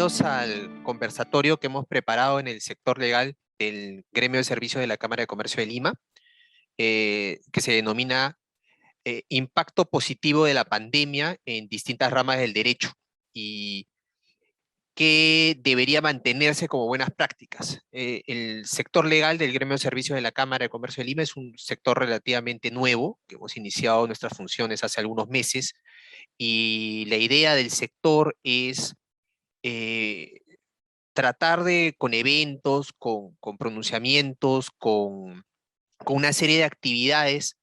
bienvenidos al conversatorio que hemos preparado en el sector legal del Gremio de Servicios de la Cámara de Comercio de Lima, que se denomina Impacto positivo de la pandemia en distintas ramas del derecho y qué debería mantenerse como buenas prácticas. El sector legal del Gremio de Servicios de la Cámara de Comercio de Lima es un sector relativamente nuevo, que hemos iniciado nuestras funciones hace algunos meses, y la idea del sector es eh, tratar de, con eventos, con pronunciamientos, con una serie de actividades,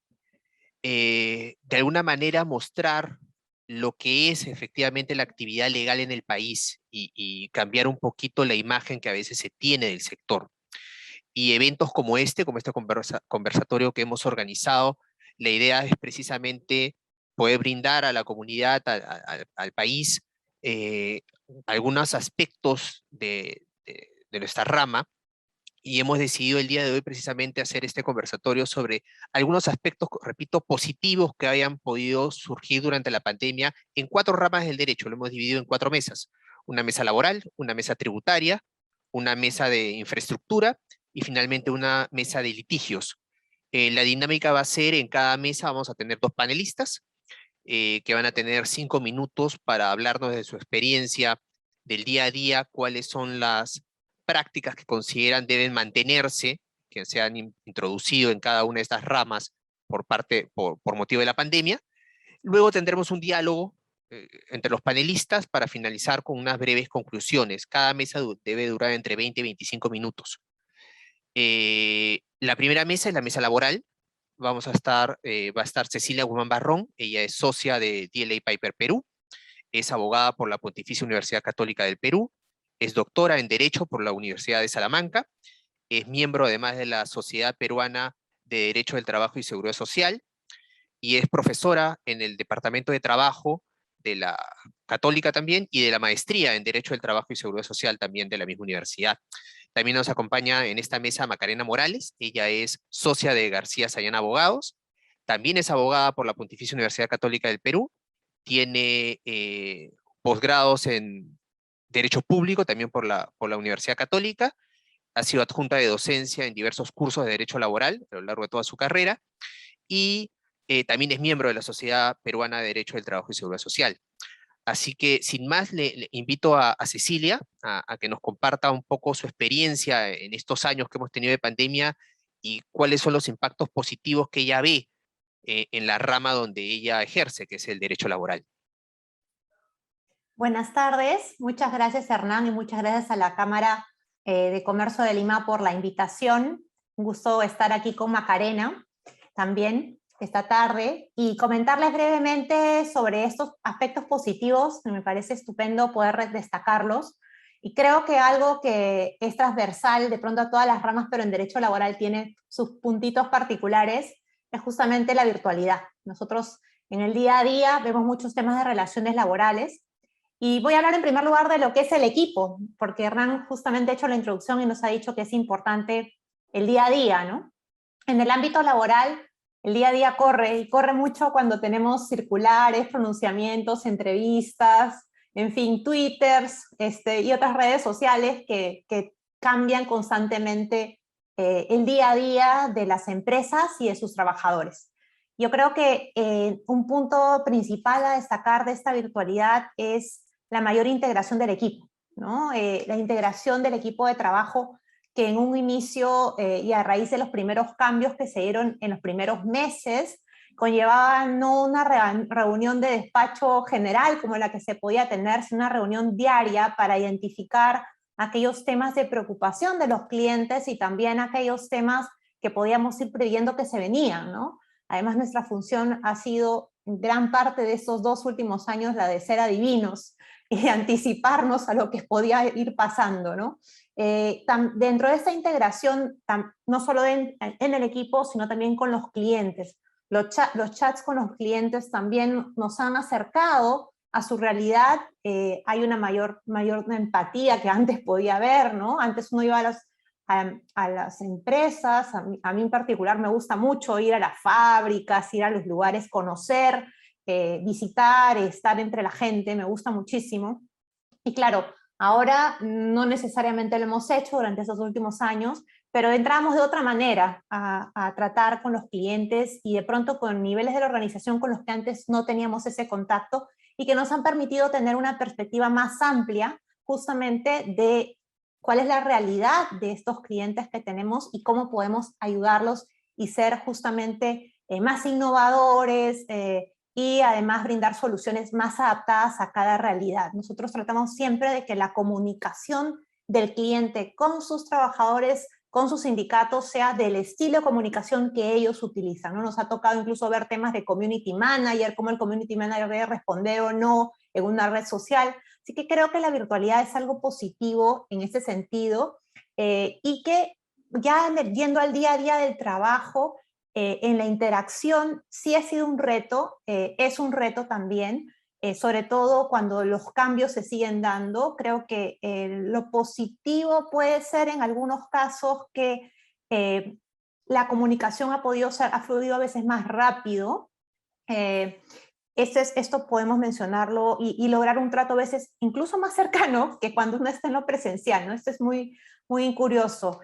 de alguna manera mostrar lo que es efectivamente la actividad legal en el país y cambiar un poquito la imagen que a veces se tiene del sector. Y eventos como este conversatorio que hemos organizado, la idea es precisamente poder brindar a la comunidad, al país, eh, algunos aspectos de nuestra rama, y hemos decidido el día de hoy precisamente hacer este conversatorio sobre algunos aspectos, repito, positivos que hayan podido surgir durante la pandemia en 4 ramas del derecho. Lo hemos dividido en 4 mesas: una mesa laboral, una mesa tributaria, una mesa de infraestructura y finalmente una mesa de litigios. La dinámica va a ser: en cada mesa vamos a tener 2 panelistas que van a tener 5 minutos para hablarnos de su experiencia del día a día, cuáles son las prácticas que consideran deben mantenerse, que se han introducido en cada una de estas ramas por motivo de la pandemia. Luego tendremos un diálogo entre los panelistas para finalizar con unas breves conclusiones. Cada mesa debe durar entre 20 y 25 minutos. La primera mesa es la mesa laboral. Va a estar Cecilia Guzmán Barrón. Ella es socia de DLA Piper Perú, es abogada por la Pontificia Universidad Católica del Perú, es doctora en Derecho por la Universidad de Salamanca, es miembro además de la Sociedad Peruana de Derecho del Trabajo y Seguridad Social, y es profesora en el Departamento de Trabajo de la Católica también, y de la Maestría en Derecho del Trabajo y Seguridad Social también de la misma universidad. También nos acompaña en esta mesa Macarena Morales. Ella es socia de García Sayán Abogados, también es abogada por la Pontificia Universidad Católica del Perú, tiene posgrados en Derecho Público también por la Universidad Católica, ha sido adjunta de docencia en diversos cursos de Derecho Laboral a lo largo de toda su carrera, y también es miembro de la Sociedad Peruana de Derecho del Trabajo y Seguridad Social. Así que, sin más, le invito a Cecilia a que nos comparta un poco su experiencia en estos años que hemos tenido de pandemia y cuáles son los impactos positivos que ella ve en la rama donde ella ejerce, que es el derecho laboral. Buenas tardes, muchas gracias Hernán y muchas gracias a la Cámara de Comercio de Lima por la invitación. Un gusto estar aquí con Macarena también esta tarde y comentarles brevemente sobre estos aspectos positivos, que me parece estupendo poder destacarlos. Y creo que algo que es transversal de pronto a todas las ramas, pero en derecho laboral tiene sus puntitos particulares, es justamente la virtualidad. Nosotros en el día a día vemos muchos temas de relaciones laborales, y voy a hablar en primer lugar de lo que es el equipo, porque Hernán justamente ha hecho la introducción y nos ha dicho que es importante el día a día, ¿no? En el ámbito laboral, el día a día corre, y corre mucho cuando tenemos circulares, pronunciamientos, entrevistas, en fin, twitters y otras redes sociales que cambian constantemente el día a día de las empresas y de sus trabajadores. Yo creo que un punto principal a destacar de esta virtualidad es la mayor integración del equipo, ¿no? La integración del equipo de trabajo que en un inicio y a raíz de los primeros cambios que se dieron en los primeros meses, conllevaba no una reunión de despacho general como la que se podía tener, sino una reunión diaria para identificar aquellos temas de preocupación de los clientes y también aquellos temas que podíamos ir previendo que se venían, ¿no? Además, nuestra función ha sido gran parte de estos 2 últimos años la de ser adivinos y anticiparnos a lo que podía ir pasando, ¿no? Dentro de esta integración, no solo en el equipo, sino también con los clientes. Los chats con los clientes también nos han acercado a su realidad. Hay una mayor empatía que antes podía haber, ¿no? Antes uno iba a las empresas, a mí en particular me gusta mucho ir a las fábricas, ir a los lugares, conocer, visitar, estar entre la gente, me gusta muchísimo. Y claro, Ahora no necesariamente lo hemos hecho durante estos últimos años, pero entramos de otra manera a tratar con los clientes y de pronto con niveles de la organización con los que antes no teníamos ese contacto y que nos han permitido tener una perspectiva más amplia justamente de cuál es la realidad de estos clientes que tenemos y cómo podemos ayudarlos y ser justamente más innovadores y además brindar soluciones más adaptadas a cada realidad. Nosotros tratamos siempre de que la comunicación del cliente con sus trabajadores, con sus sindicatos, sea del estilo de comunicación que ellos utilizan, ¿no? Nos ha tocado incluso ver temas de community manager, cómo el community manager debe responder o no en una red social. Así que creo que la virtualidad es algo positivo en ese sentido y que ya yendo al día a día del trabajo, en la interacción sí ha sido un reto, es un reto también, sobre todo cuando los cambios se siguen dando. Creo que lo positivo puede ser en algunos casos que la comunicación ha fluido a veces más rápido. Esto podemos mencionarlo y lograr un trato a veces incluso más cercano que cuando uno está en lo presencial, ¿no? Esto es muy, muy curioso.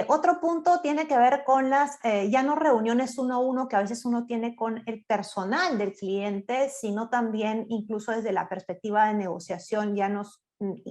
Otro punto tiene que ver con las, ya no reuniones uno a uno que a veces uno tiene con el personal del cliente, sino también incluso desde la perspectiva de negociación, ya no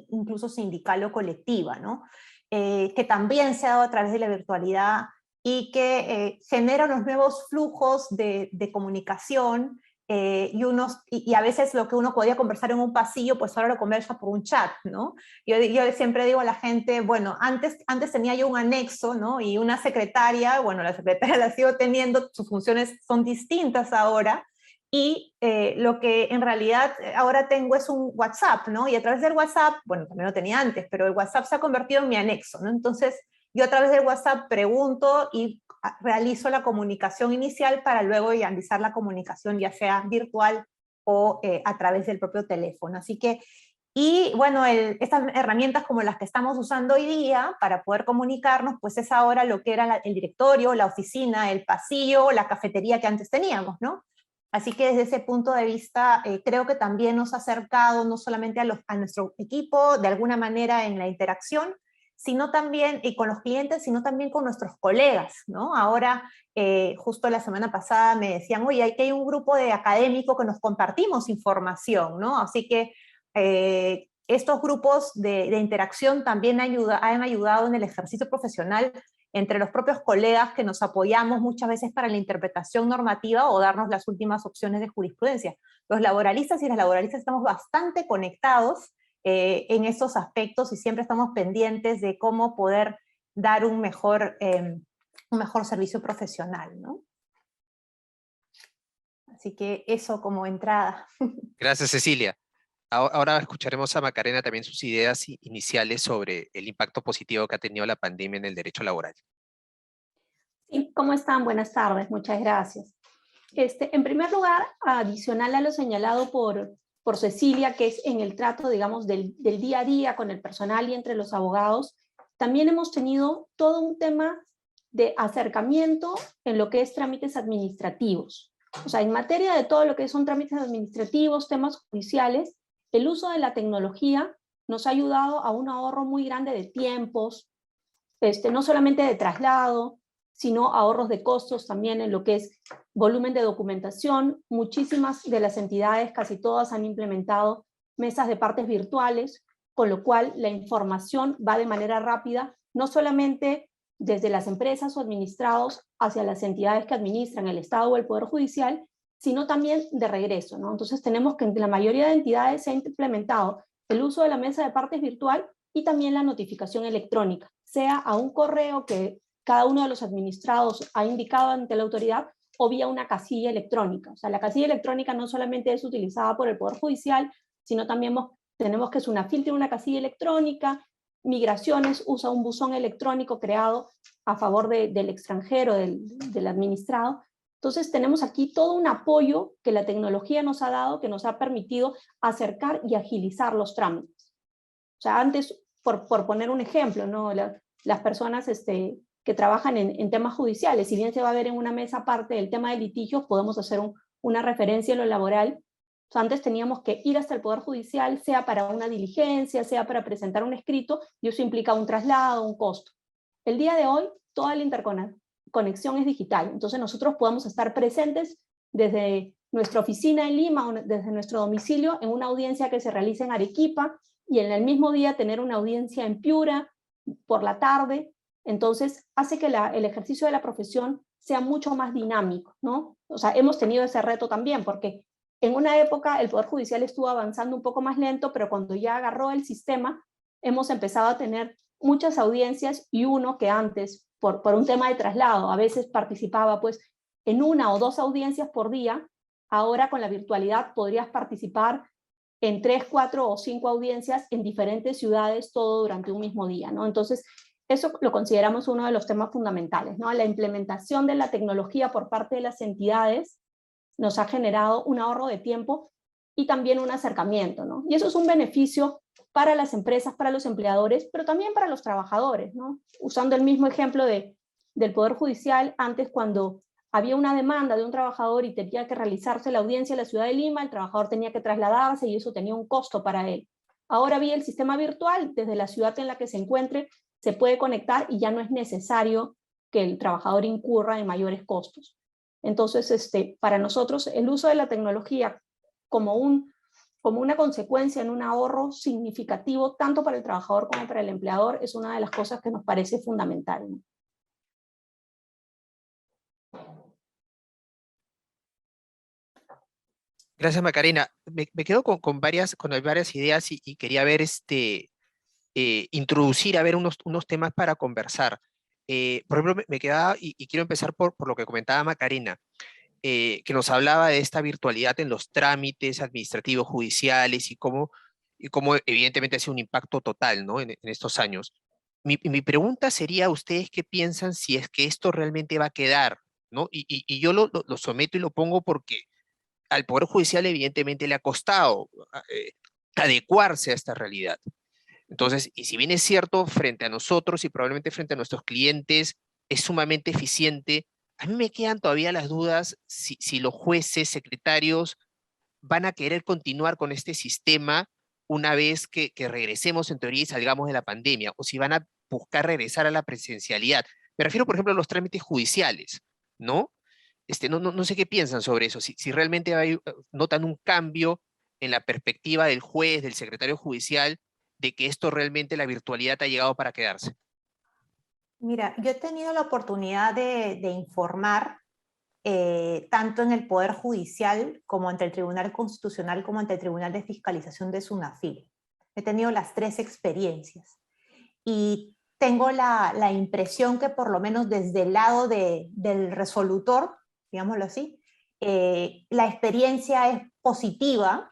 incluso sindical o colectiva, ¿no? Que también se ha dado a través de la virtualidad y que genera unos nuevos flujos de comunicación y a veces lo que uno podía conversar en un pasillo, pues ahora lo conversa por un chat, ¿no? Yo siempre digo a la gente, bueno, antes tenía yo un anexo, ¿no? Y una secretaria, bueno, la secretaria la sigo teniendo, sus funciones son distintas ahora, y lo que en realidad ahora tengo es un WhatsApp, ¿no? Y a través del WhatsApp, bueno, también lo tenía antes, pero el WhatsApp se ha convertido en mi anexo, ¿no? Entonces, yo a través del WhatsApp pregunto y realizo la comunicación inicial para luego realizar la comunicación ya sea virtual o a través del propio teléfono. Así que, y bueno, estas herramientas como las que estamos usando hoy día para poder comunicarnos, pues es ahora lo que era el directorio, la oficina, el pasillo, la cafetería que antes teníamos, ¿no? Así que desde ese punto de vista creo que también nos ha acercado no solamente a nuestro equipo de alguna manera en la interacción, sino también, y con los clientes, sino también con nuestros colegas, ¿no? Ahora, justo la semana pasada me decían, oye, aquí hay un grupo de académicos que nos compartimos información, ¿no? Así que estos grupos de interacción también han ayudado en el ejercicio profesional entre los propios colegas que nos apoyamos muchas veces para la interpretación normativa o darnos las últimas opciones de jurisprudencia. Los laboralistas y las laboralistas estamos bastante conectados en estos aspectos y siempre estamos pendientes de cómo poder dar un mejor servicio profesional, ¿no? Así que eso como entrada. Gracias, Cecilia. Ahora escucharemos a Macarena también sus ideas iniciales sobre el impacto positivo que ha tenido la pandemia en el derecho laboral. Sí, ¿cómo están? Buenas tardes, muchas gracias. En primer lugar, adicional a lo señalado por Cecilia, que es en el trato, digamos, del día a día con el personal y entre los abogados, también hemos tenido todo un tema de acercamiento en lo que es trámites administrativos. O sea, en materia de todo lo que son trámites administrativos, temas judiciales, el uso de la tecnología nos ha ayudado a un ahorro muy grande de tiempos, no solamente de traslado, sino ahorros de costos también en lo que es volumen de documentación. Muchísimas de las entidades, casi todas, han implementado mesas de partes virtuales, con lo cual la información va de manera rápida, no solamente desde las empresas o administrados hacia las entidades que administran el Estado o el Poder Judicial, sino también de regreso, ¿no? Entonces tenemos que en la mayoría de entidades se ha implementado el uso de la mesa de partes virtual y también la notificación electrónica, sea a un correo que cada uno de los administrados ha indicado ante la autoridad o vía una casilla electrónica. O sea, la casilla electrónica no solamente es utilizada por el Poder Judicial, sino también tenemos que SUNAFIL tiene una casilla electrónica, Migraciones usa un buzón electrónico creado a favor del extranjero, del administrado. Entonces tenemos aquí todo un apoyo que la tecnología nos ha dado, que nos ha permitido acercar y agilizar los trámites. O sea, antes, por poner un ejemplo, ¿no? Las personas que trabajan en temas judiciales, si bien se va a ver en una mesa aparte del tema de litigios, podemos hacer una referencia en lo laboral. sea, antes teníamos que ir hasta el Poder Judicial, sea para una diligencia, sea para presentar un escrito, y eso implica un traslado, un costo. El día de hoy, toda la interconexión es digital, entonces nosotros podemos estar presentes desde nuestra oficina en Lima, o desde nuestro domicilio, en una audiencia que se realiza en Arequipa, y en el mismo día tener una audiencia en Piura por la tarde. Entonces hace que el ejercicio de la profesión sea mucho más dinámico, ¿no? O sea, hemos tenido ese reto también, porque en una época el Poder Judicial estuvo avanzando un poco más lento, pero cuando ya agarró el sistema, hemos empezado a tener muchas audiencias, y uno que antes, por un tema de traslado, a veces participaba pues en 1 o 2 audiencias por día, ahora con la virtualidad podrías participar en 3, 4 o 5 audiencias en diferentes ciudades, todo durante un mismo día, ¿no? Entonces, eso lo consideramos uno de los temas fundamentales, ¿no? La implementación de la tecnología por parte de las entidades nos ha generado un ahorro de tiempo y también un acercamiento, ¿no? Y eso es un beneficio para las empresas, para los empleadores, pero también para los trabajadores, ¿no? Usando el mismo ejemplo del Poder Judicial, antes cuando había una demanda de un trabajador y tenía que realizarse la audiencia en la ciudad de Lima, el trabajador tenía que trasladarse y eso tenía un costo para él. Ahora vía el sistema virtual, desde la ciudad en la que se encuentre, se puede conectar y ya no es necesario que el trabajador incurra en mayores costos. Entonces, para nosotros, el uso de la tecnología como una consecuencia en un ahorro significativo, tanto para el trabajador como para el empleador, es una de las cosas que nos parece fundamental, ¿no? Gracias, Macarena. Me quedo con varias ideas y quería ver, introducir, a ver, unos temas para conversar. Por ejemplo, me quedaba, y quiero empezar por lo que comentaba Macarena, que nos hablaba de esta virtualidad en los trámites administrativos judiciales y cómo evidentemente ha sido un impacto total, ¿no? En estos años. Mi pregunta sería a ustedes qué piensan si es que esto realmente va a quedar, ¿no? Y yo lo someto y lo pongo porque al Poder Judicial evidentemente le ha costado adecuarse a esta realidad. Entonces, y si bien es cierto, frente a nosotros y probablemente frente a nuestros clientes, es sumamente eficiente, a mí me quedan todavía las dudas si los jueces, secretarios, van a querer continuar con este sistema una vez que regresemos en teoría y salgamos de la pandemia, o si van a buscar regresar a la presencialidad. Me refiero, por ejemplo, a los trámites judiciales, ¿no? No sé qué piensan sobre eso, si realmente notan un cambio en la perspectiva del juez, del secretario judicial, de que esto realmente, la virtualidad ha llegado para quedarse. Mira, yo he tenido la oportunidad de informar tanto en el Poder Judicial como ante el Tribunal Constitucional como ante el Tribunal de Fiscalización de SUNAFIL. He tenido las 3 experiencias y tengo la impresión que por lo menos desde el lado del resolutor, digámoslo así, la experiencia es positiva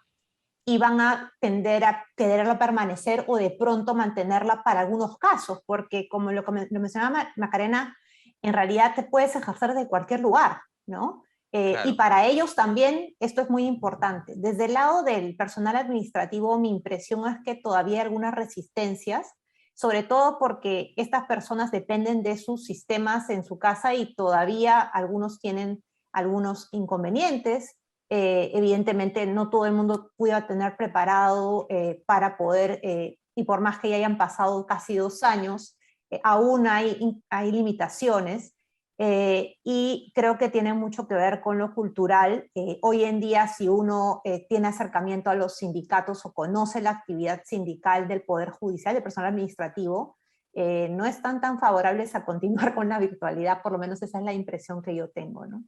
y van a tender a quererla permanecer o de pronto mantenerla para algunos casos, porque como lo mencionaba Macarena, en realidad te puedes ejercer de cualquier lugar, ¿no? Claro. Y para ellos también esto es muy importante. Desde el lado del personal administrativo, mi impresión es que todavía hay algunas resistencias, sobre todo porque estas personas dependen de sus sistemas en su casa y todavía algunos tienen algunos inconvenientes. Evidentemente no todo el mundo pueda tener preparado para poder, y por más que ya hayan pasado casi 2 años, aún hay limitaciones, y creo que tiene mucho que ver con lo cultural. Hoy en día, si uno tiene acercamiento a los sindicatos o conoce la actividad sindical del Poder Judicial, del personal administrativo, no están tan favorables a continuar con la virtualidad, por lo menos esa es la impresión que yo tengo, ¿no?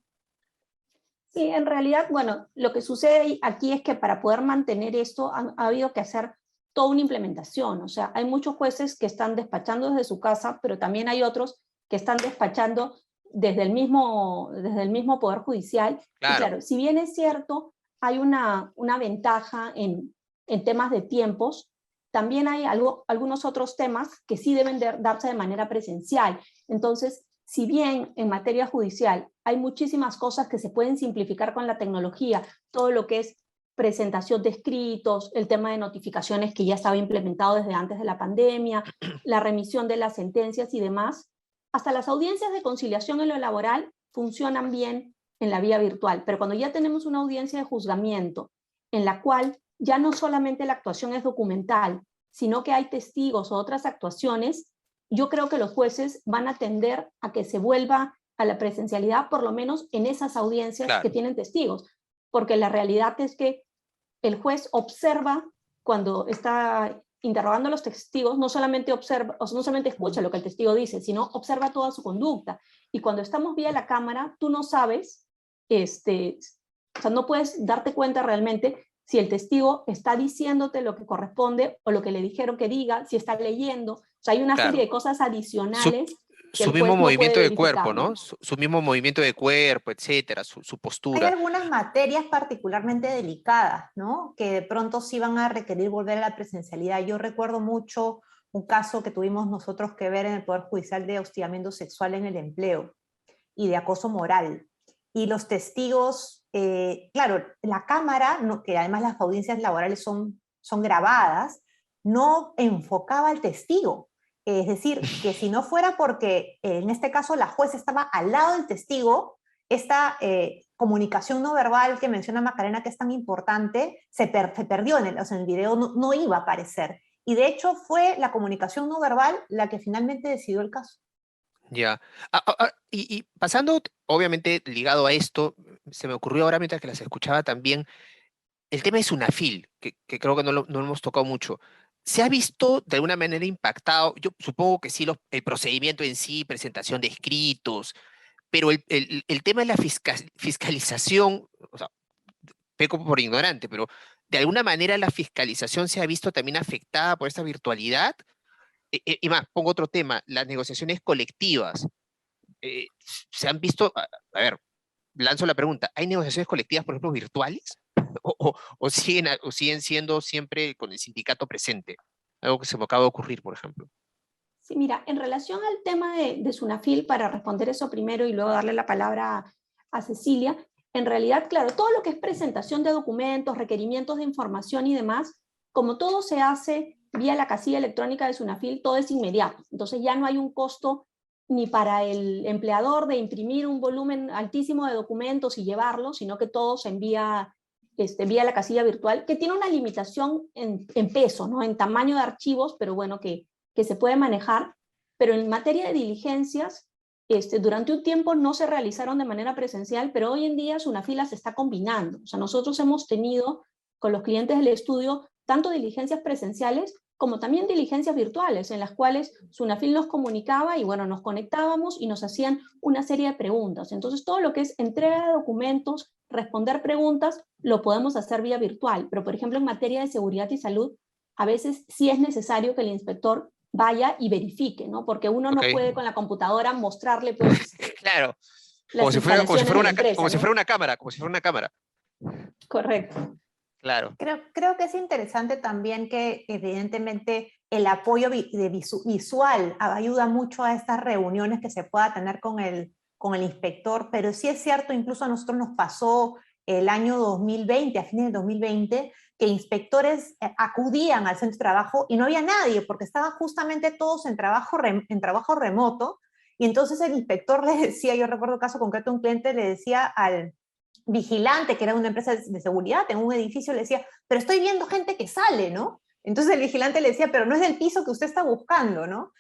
Sí, en realidad, bueno, lo que sucede aquí es que para poder mantener esto ha habido que hacer toda una implementación. O sea, hay muchos jueces que están despachando desde su casa, pero también hay otros que están despachando desde el mismo Poder Judicial. Claro. Y claro, si bien es cierto, hay una ventaja en temas de tiempos, también hay algunos otros temas que sí deben darse de manera presencial. Entonces, si bien en materia judicial hay muchísimas cosas que se pueden simplificar con la tecnología, todo lo que es presentación de escritos, el tema de notificaciones que ya estaba implementado desde antes de la pandemia, la remisión de las sentencias y demás, hasta las audiencias de conciliación en lo laboral funcionan bien en la vía virtual, pero cuando ya tenemos una audiencia de juzgamiento en la cual ya no solamente la actuación es documental, sino que hay testigos o otras actuaciones, yo creo que los jueces van a tender a que se vuelva a la presencialidad, por lo menos en esas audiencias que Claro. tienen testigos, porque la realidad es que el juez observa cuando está interrogando a los testigos, no solamente observa, o sea, no solamente escucha lo que el testigo dice, sino observa toda su conducta. Y cuando estamos vía la cámara, tú no sabes, o sea, no puedes darte cuenta realmente si el testigo está diciéndote lo que corresponde o lo que le dijeron que diga, si está leyendo. O sea, hay una Claro. serie de cosas adicionales que Su el mismo juez no puede movimiento de verificar, cuerpo, ¿no? Su mismo movimiento de cuerpo, etcétera, su Hay postura. algunas materias particularmente delicadas, ¿no? Que de pronto sí van a requerir volver a la presencialidad. Yo recuerdo mucho un caso que tuvimos nosotros que ver en el Poder Judicial de hostigamiento sexual en el empleo y de acoso moral. Y los testigos, claro, la cámara, que además las audiencias laborales son grabadas, no enfocaba al testigo. Es decir, que si no fuera porque en este caso la jueza estaba al lado del testigo, esta comunicación no verbal que menciona Macarena, que es tan importante, se perdió o sea, en el video, no iba a aparecer. Y de hecho fue la comunicación no verbal la que finalmente decidió el caso. Ya. Y pasando, obviamente, ligado a esto, se me ocurrió ahora mientras que las escuchaba también, el tema de Sunafil, que creo que no lo hemos tocado mucho. ¿Se ha visto de alguna manera impactado? Yo supongo que sí, el procedimiento en sí, presentación de escritos, pero el tema de la fiscalización, o sea, peco por ignorante, pero de alguna manera la fiscalización se ha visto también afectada por esta virtualidad. Y más, pongo otro tema, las negociaciones colectivas. eh, Se han visto, a ver, lanzo la pregunta, ¿hay negociaciones colectivas, por ejemplo, virtuales? ¿O siguen siendo siempre con el sindicato presente? Algo que se me acaba de ocurrir, por ejemplo. Sí, mira, en relación al tema de Sunafil, para responder eso primero y luego darle la palabra a Cecilia, en realidad, claro, todo lo que es presentación de documentos, requerimientos de información y demás, como todo se hace vía la casilla electrónica de Sunafil, todo es inmediato. Entonces ya no hay un costo ni para el empleador de imprimir un volumen altísimo de documentos y llevarlos, sino que todo se envía vía la casilla virtual, que tiene una limitación en peso, ¿no? En tamaño de archivos, pero bueno, que se puede manejar, pero en materia de diligencias, durante un tiempo no se realizaron de manera presencial, pero hoy en día Sunafil se está combinando. O sea, nosotros hemos tenido con los clientes del estudio tanto diligencias presenciales como también diligencias virtuales, en las cuales Sunafil nos comunicaba y bueno, nos conectábamos y nos hacían una serie de preguntas. Entonces, todo lo que es entrega de documentos, responder preguntas, lo podemos hacer vía virtual, pero por ejemplo, en materia de seguridad y salud, a veces sí es necesario que el inspector vaya y verifique, ¿no? Porque uno Ok. no puede con la computadora mostrarle, pues, Claro. las instalaciones de la empresa, Como si ¿no? fuera una cámara, como si fuera una cámara. Correcto. Claro. Creo que es interesante también que evidentemente el apoyo visual ayuda mucho a estas reuniones que se pueda tener con el inspector, pero sí es cierto, incluso a nosotros nos pasó el año 2020, a fines del 2020, que inspectores acudían al centro de trabajo y no había nadie, porque estaban justamente todos en trabajo remoto, y entonces el inspector le decía, yo recuerdo un caso concreto, un cliente le decía al vigilante, que era una empresa de seguridad en un edificio, le decía, pero estoy viendo gente que sale, ¿no? Entonces el vigilante le decía, pero no es del piso que usted está buscando, ¿no?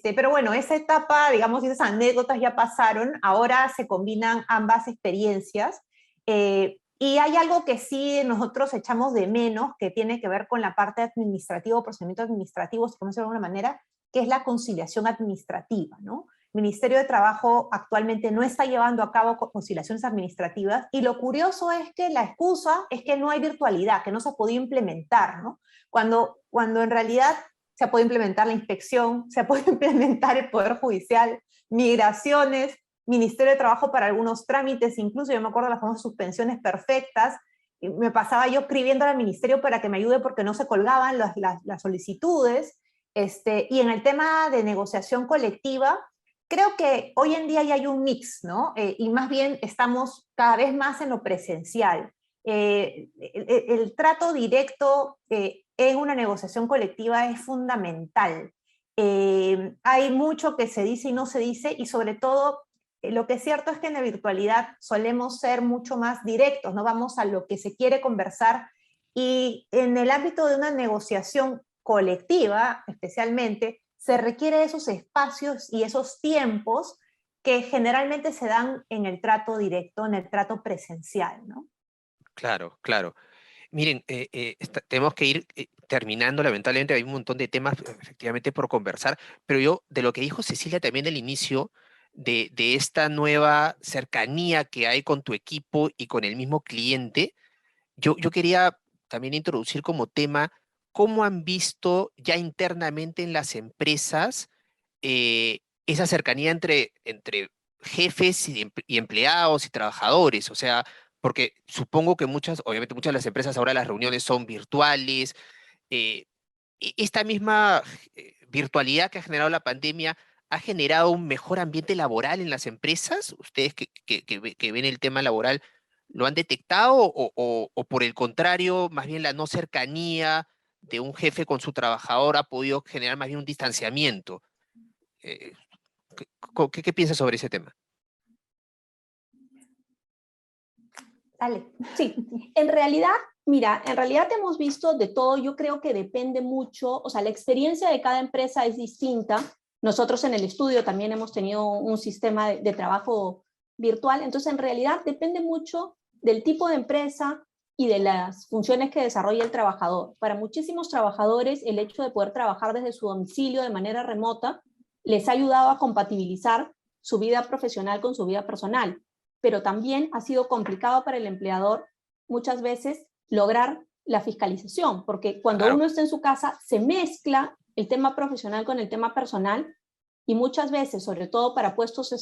Pero bueno, esa etapa, digamos, esas anécdotas ya pasaron, ahora se combinan ambas experiencias, y hay algo que sí nosotros echamos de menos, que tiene que ver con la parte administrativa, procedimientos administrativos, como decirlo de alguna manera, que es la conciliación administrativa, ¿no? El Ministerio de Trabajo actualmente no está llevando a cabo conciliaciones administrativas, y lo curioso es que la excusa es que no hay virtualidad, que no se ha podido implementar, ¿no? Cuando en realidad se ha podido implementar la inspección, se ha podido implementar el Poder Judicial, migraciones, Ministerio de Trabajo para algunos trámites, incluso yo me acuerdo de las famosas suspensiones perfectas, y me pasaba yo escribiendo al ministerio para que me ayude porque no se colgaban las solicitudes, y en el tema de negociación colectiva, creo que hoy en día ya hay un mix, ¿no? Y más bien estamos cada vez más en lo presencial. El trato directo en una negociación colectiva es fundamental. Hay mucho que se dice y no se dice, y sobre todo, lo que es cierto es que en la virtualidad solemos ser mucho más directos, ¿no? Vamos a lo que se quiere conversar, Y en el ámbito de una negociación colectiva, especialmente, se requiere esos espacios y esos tiempos que generalmente se dan en el trato directo, en el trato presencial, ¿no? Claro, claro. Miren, tenemos que ir terminando, lamentablemente hay un montón de temas efectivamente por conversar, pero yo, de lo que dijo Cecilia también al inicio, de esta nueva cercanía que hay con tu equipo y con el mismo cliente, yo quería también introducir como tema cómo han visto ya internamente en las empresas esa cercanía entre jefes y empleados y trabajadores. O sea, porque supongo que obviamente muchas de las empresas ahora las reuniones son virtuales. eh, Esta misma virtualidad que ha generado la pandemia ha generado un mejor ambiente laboral en las empresas. ¿Ustedes que ven el tema laboral lo han detectado o por el contrario, más bien la no cercanía de un jefe con su trabajador ha podido generar más bien un distanciamiento? Eh, ¿Qué piensas sobre ese tema? Dale. Sí, en realidad, mira, en realidad hemos visto de todo. Yo creo que depende mucho, o sea, la experiencia de cada empresa es distinta. Nosotros en el estudio también hemos tenido un sistema de trabajo virtual, entonces en realidad depende mucho del tipo de empresa y de las funciones que desarrolla el trabajador. Para muchísimos trabajadores, el hecho de poder trabajar desde su domicilio de manera remota les ha ayudado a compatibilizar su vida profesional con su vida personal, pero también ha sido complicado para el empleador muchas veces lograr la fiscalización, porque cuando Claro, uno está en su casa se mezcla el tema profesional con el tema personal y muchas veces, sobre todo para puestos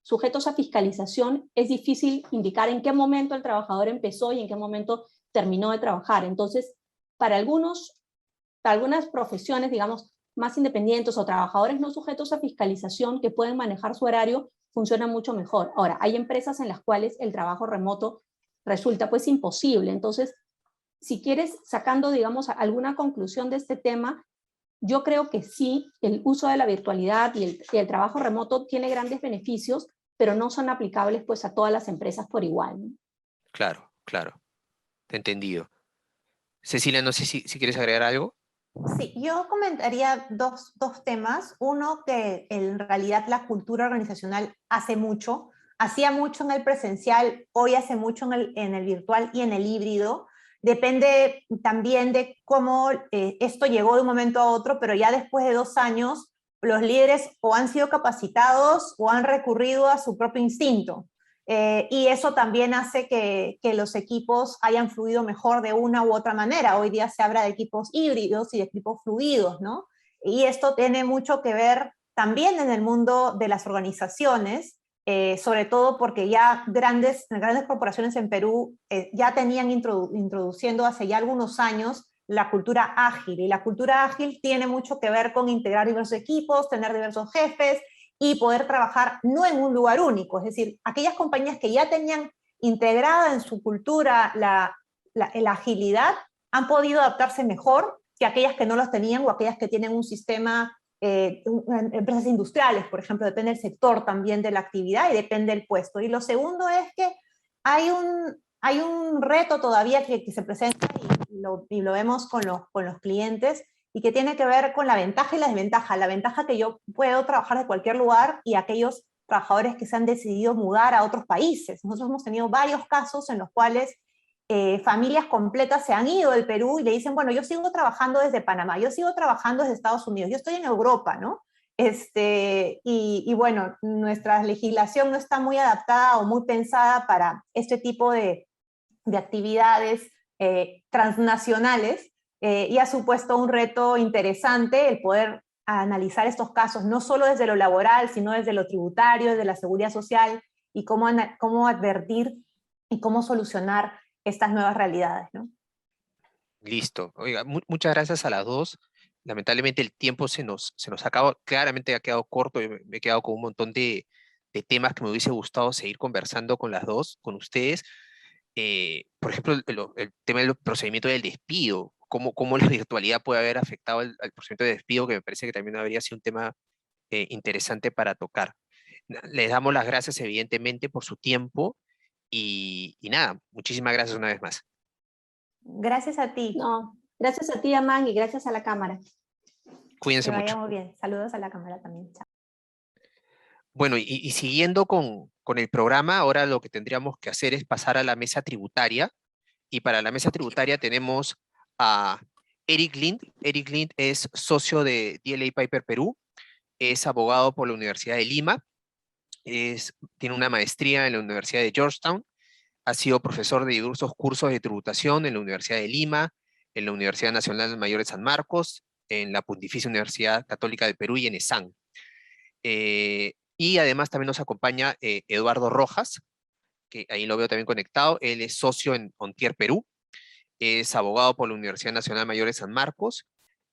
sujetos a fiscalización, es difícil indicar en qué momento el trabajador empezó y en qué momento terminó de trabajar. Entonces, para algunas profesiones, digamos, más independientes o trabajadores no sujetos a fiscalización que pueden manejar su horario, funciona mucho mejor. Ahora, hay empresas en las cuales el trabajo remoto resulta pues imposible. Entonces, si quieres, sacando, digamos, alguna conclusión de este tema, yo creo que sí, el uso de la virtualidad y el trabajo remoto tiene grandes beneficios, pero no son aplicables pues a todas las empresas por igual, ¿no? claro, claro. Entendido. Cecilia, no sé si quieres agregar algo. Sí, yo comentaría dos temas. Uno, que en realidad la cultura organizacional hacía mucho en el presencial, hoy hace mucho en el virtual y en el híbrido. Depende también de cómo esto llegó de un momento a otro, pero ya después de 2 años, los líderes o han sido capacitados o han recurrido a su propio instinto. Y eso también hace que los equipos hayan fluido mejor de una u otra manera. Hoy día se habla de equipos híbridos y de equipos fluidos, ¿no? Y esto tiene mucho que ver también en el mundo de las organizaciones, sobre todo porque ya grandes corporaciones en Perú ya tenían introduciendo hace ya algunos años la cultura ágil. Y la cultura ágil tiene mucho que ver con integrar diversos equipos, tener diversos jefes, y poder trabajar no en un lugar único. Es decir, aquellas compañías que ya tenían integrada en su cultura la agilidad han podido adaptarse mejor que aquellas que no los tenían o aquellas que tienen un sistema, empresas industriales, por ejemplo, depende del sector también de la actividad y depende del puesto. Y lo segundo es que hay un reto todavía que se presenta y lo vemos con los clientes, y que tiene que ver con la ventaja y la desventaja. La ventaja que yo puedo trabajar de cualquier lugar, y aquellos trabajadores que se han decidido mudar a otros países. Nosotros hemos tenido varios casos en los cuales familias completas se han ido del Perú y le dicen, bueno, yo sigo trabajando desde Panamá, yo sigo trabajando desde Estados Unidos, yo estoy en Europa, ¿no? Y bueno, nuestra legislación no está muy adaptada o muy pensada para este tipo de actividades transnacionales, y ha supuesto un reto interesante el poder analizar estos casos, no solo desde lo laboral, sino desde lo tributario, desde la seguridad social, y cómo advertir y cómo solucionar estas nuevas realidades, ¿no? Listo. Oiga, muchas gracias a las dos. Lamentablemente el tiempo se nos acabó, claramente ha quedado corto. Yo me he quedado con un montón de temas que me hubiese gustado seguir conversando con las dos, con ustedes. Por ejemplo, el tema del procedimiento del despido, cómo la virtualidad puede haber afectado al procedimiento de despido, que me parece que también habría sido un tema interesante para tocar. Les damos las gracias, evidentemente, por su tiempo y nada, muchísimas gracias una vez más. Gracias a ti. No, gracias a ti, Amán, y gracias a la Cámara. Cuídense Que vaya mucho. muy bien. Saludos a la cámara también. Chao. Bueno, y siguiendo con el programa, ahora lo que tendríamos que hacer es pasar a la mesa tributaria. Y para la mesa tributaria tenemos a Eric Lind. Eric Lind es socio de DLA Piper Perú, es abogado por la Universidad de Lima, tiene una maestría en la Universidad de Georgetown, ha sido profesor de diversos cursos de tributación en la Universidad de Lima, en la Universidad Nacional Mayor de San Marcos, en la Pontificia Universidad Católica de Perú y en ESAN. Y además también nos acompaña Eduardo Rojas, que ahí lo veo también conectado. Él es socio en Ontier Perú, es abogado por la Universidad Nacional Mayor de San Marcos,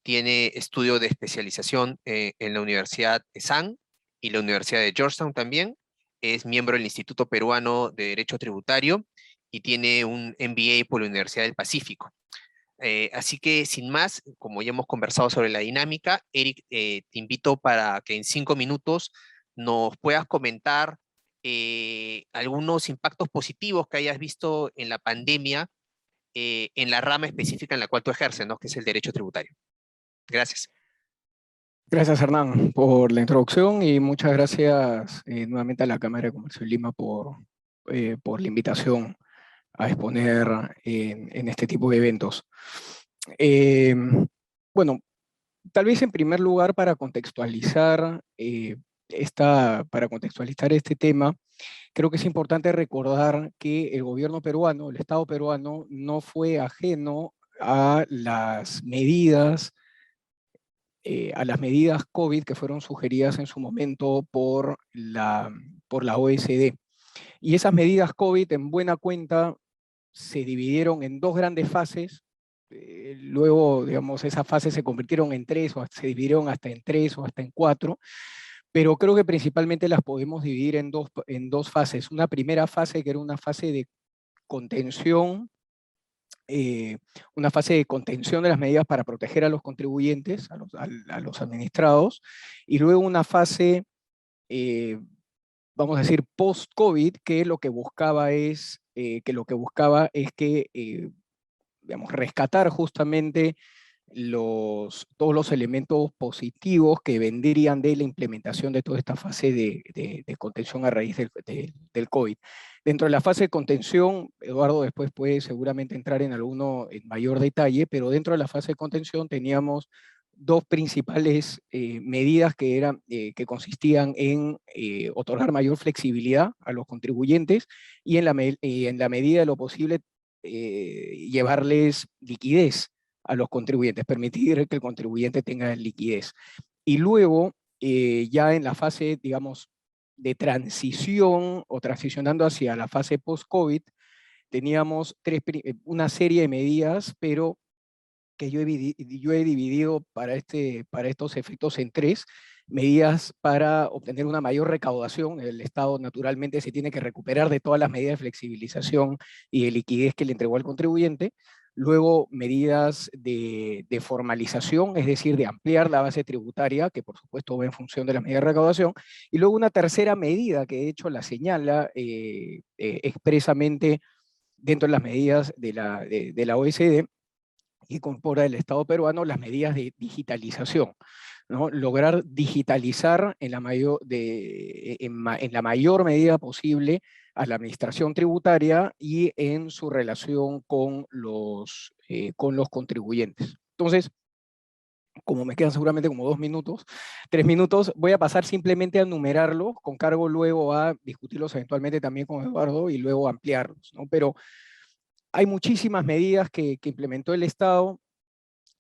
tiene estudio de especialización en la Universidad ESAN y la Universidad de Georgetown también, es miembro del Instituto Peruano de Derecho Tributario y tiene un MBA por la Universidad del Pacífico. Así que sin más, como ya hemos conversado sobre la dinámica, Eric, te invito para que en 5 minutos nos puedas comentar algunos impactos positivos que hayas visto en la pandemia en la rama específica en la cual tú ejerces, ¿no? Que es el derecho tributario. Gracias. Gracias, Hernán, por la introducción y muchas gracias nuevamente a la Cámara de Comercio de Lima por la invitación a exponer en este tipo de eventos. Eh, bueno, tal vez en primer lugar para contextualizar este tema, creo que es importante recordar que el gobierno peruano, el Estado peruano, no fue ajeno a las medidas COVID que fueron sugeridas en su momento por la OECD. Y esas medidas COVID, en buena cuenta, se dividieron en dos grandes fases. Luego, digamos, esas fases se convirtieron en tres, o se dividieron hasta en tres o hasta en cuatro, pero creo que principalmente las podemos dividir en dos fases. Una primera fase que era una fase de contención, de las medidas para proteger a los contribuyentes, a los administrados, y luego una fase, vamos a decir, post-COVID, que lo que buscaba es digamos, rescatar justamente todos los elementos positivos que vendrían de la implementación de toda esta fase de contención a raíz del COVID. Dentro de la fase de contención, Eduardo después puede seguramente entrar en mayor detalle, pero dentro de la fase de contención teníamos dos principales medidas que consistían en otorgar mayor flexibilidad a los contribuyentes y en la medida de lo posible llevarles liquidez a los contribuyentes, permitir que el contribuyente tenga liquidez. Y luego, ya en la fase, digamos, de transición o transicionando hacia la fase post-COVID, teníamos una serie de medidas, pero que yo he dividido para estos efectos en tres: medidas para obtener una mayor recaudación. El Estado naturalmente se tiene que recuperar de todas las medidas de flexibilización y de liquidez que le entregó al contribuyente. Luego, medidas de formalización, es decir, de ampliar la base tributaria, que por supuesto va en función de las medidas de recaudación. Y luego una tercera medida, que de hecho la señala expresamente dentro de las medidas de la OECD, y incorpora el Estado peruano las medidas de digitalización, ¿no? Lograr digitalizar en la mayor medida posible a la administración tributaria y en su relación con los contribuyentes. Entonces, como me quedan seguramente como 2 minutos, 3 minutos, voy a pasar simplemente a enumerarlos, con cargo luego a discutirlos eventualmente también con Eduardo y luego ampliarlos, ¿no? Pero hay muchísimas medidas que implementó el Estado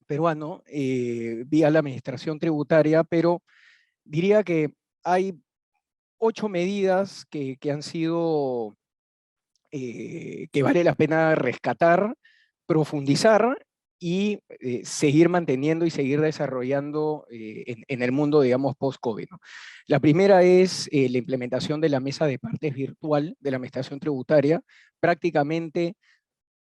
peruano vía la administración tributaria, pero diría que hay 8 medidas que han sido, que vale la pena rescatar, profundizar y seguir manteniendo y seguir desarrollando en el mundo, digamos, post-COVID, ¿no? La primera es la implementación de la mesa de partes virtual de la administración tributaria. Prácticamente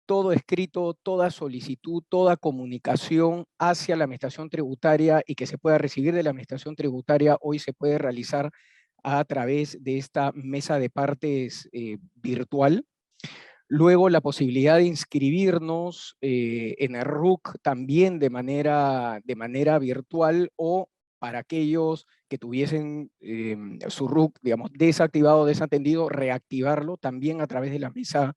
todo escrito, toda solicitud, toda comunicación hacia la administración tributaria y que se pueda recibir de la administración tributaria hoy se puede realizar a través de esta mesa de partes virtual. Luego la posibilidad de inscribirnos en el RUC también de manera virtual, o para aquellos que tuviesen su RUC, digamos, desactivado o desatendido, reactivarlo también a través de la mesa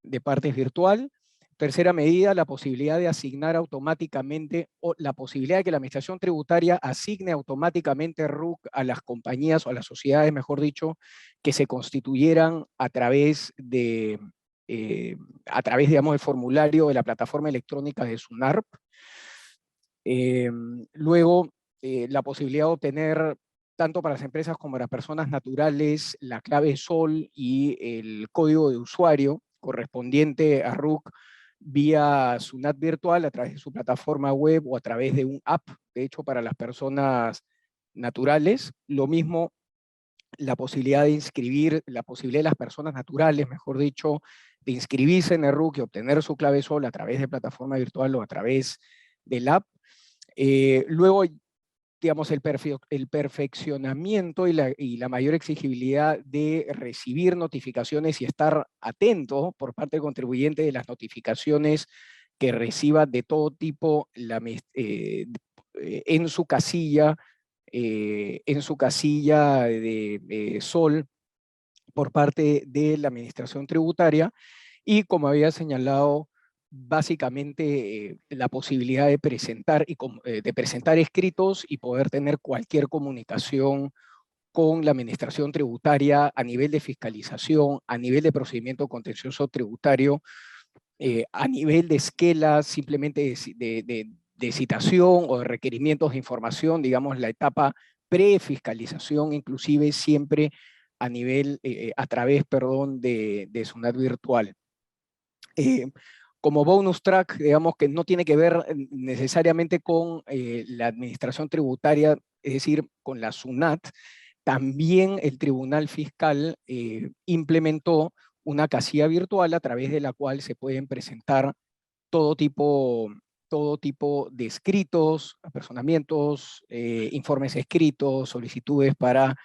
de partes virtual. Tercera medida, la posibilidad de asignar automáticamente, o la posibilidad de que la Administración Tributaria asigne automáticamente RUC a las compañías o a las sociedades, mejor dicho, que se constituyeran a través, digamos, del formulario de la plataforma electrónica de SUNARP. Luego, la posibilidad de obtener, tanto para las empresas como para las personas naturales, la clave SOL y el código de usuario correspondiente a RUC vía SUNAT virtual, a través de su plataforma web o a través de un app, de hecho, para las personas naturales. Lo mismo, la posibilidad de las personas naturales, mejor dicho, de inscribirse en el RUC y obtener su clave SOL a través de plataforma virtual o a través del app. Luego, digamos, el perfeccionamiento y la mayor exigibilidad de recibir notificaciones y estar atento por parte del contribuyente de las notificaciones que reciba de todo tipo en su casilla de SOL por parte de la Administración Tributaria. Y como había señalado, básicamente la posibilidad de presentar escritos y poder tener cualquier comunicación con la Administración Tributaria a nivel de fiscalización, a nivel de procedimiento contencioso tributario, a nivel de esquelas, simplemente de citación o de requerimientos de información, digamos, la etapa pre-fiscalización, inclusive siempre a través de SUNAT virtual. Como bonus track, digamos, que no tiene que ver necesariamente con la administración tributaria, es decir, con la SUNAT, también el Tribunal Fiscal implementó una casilla virtual a través de la cual se pueden presentar todo tipo de escritos, apersonamientos, informes escritos, solicitudes para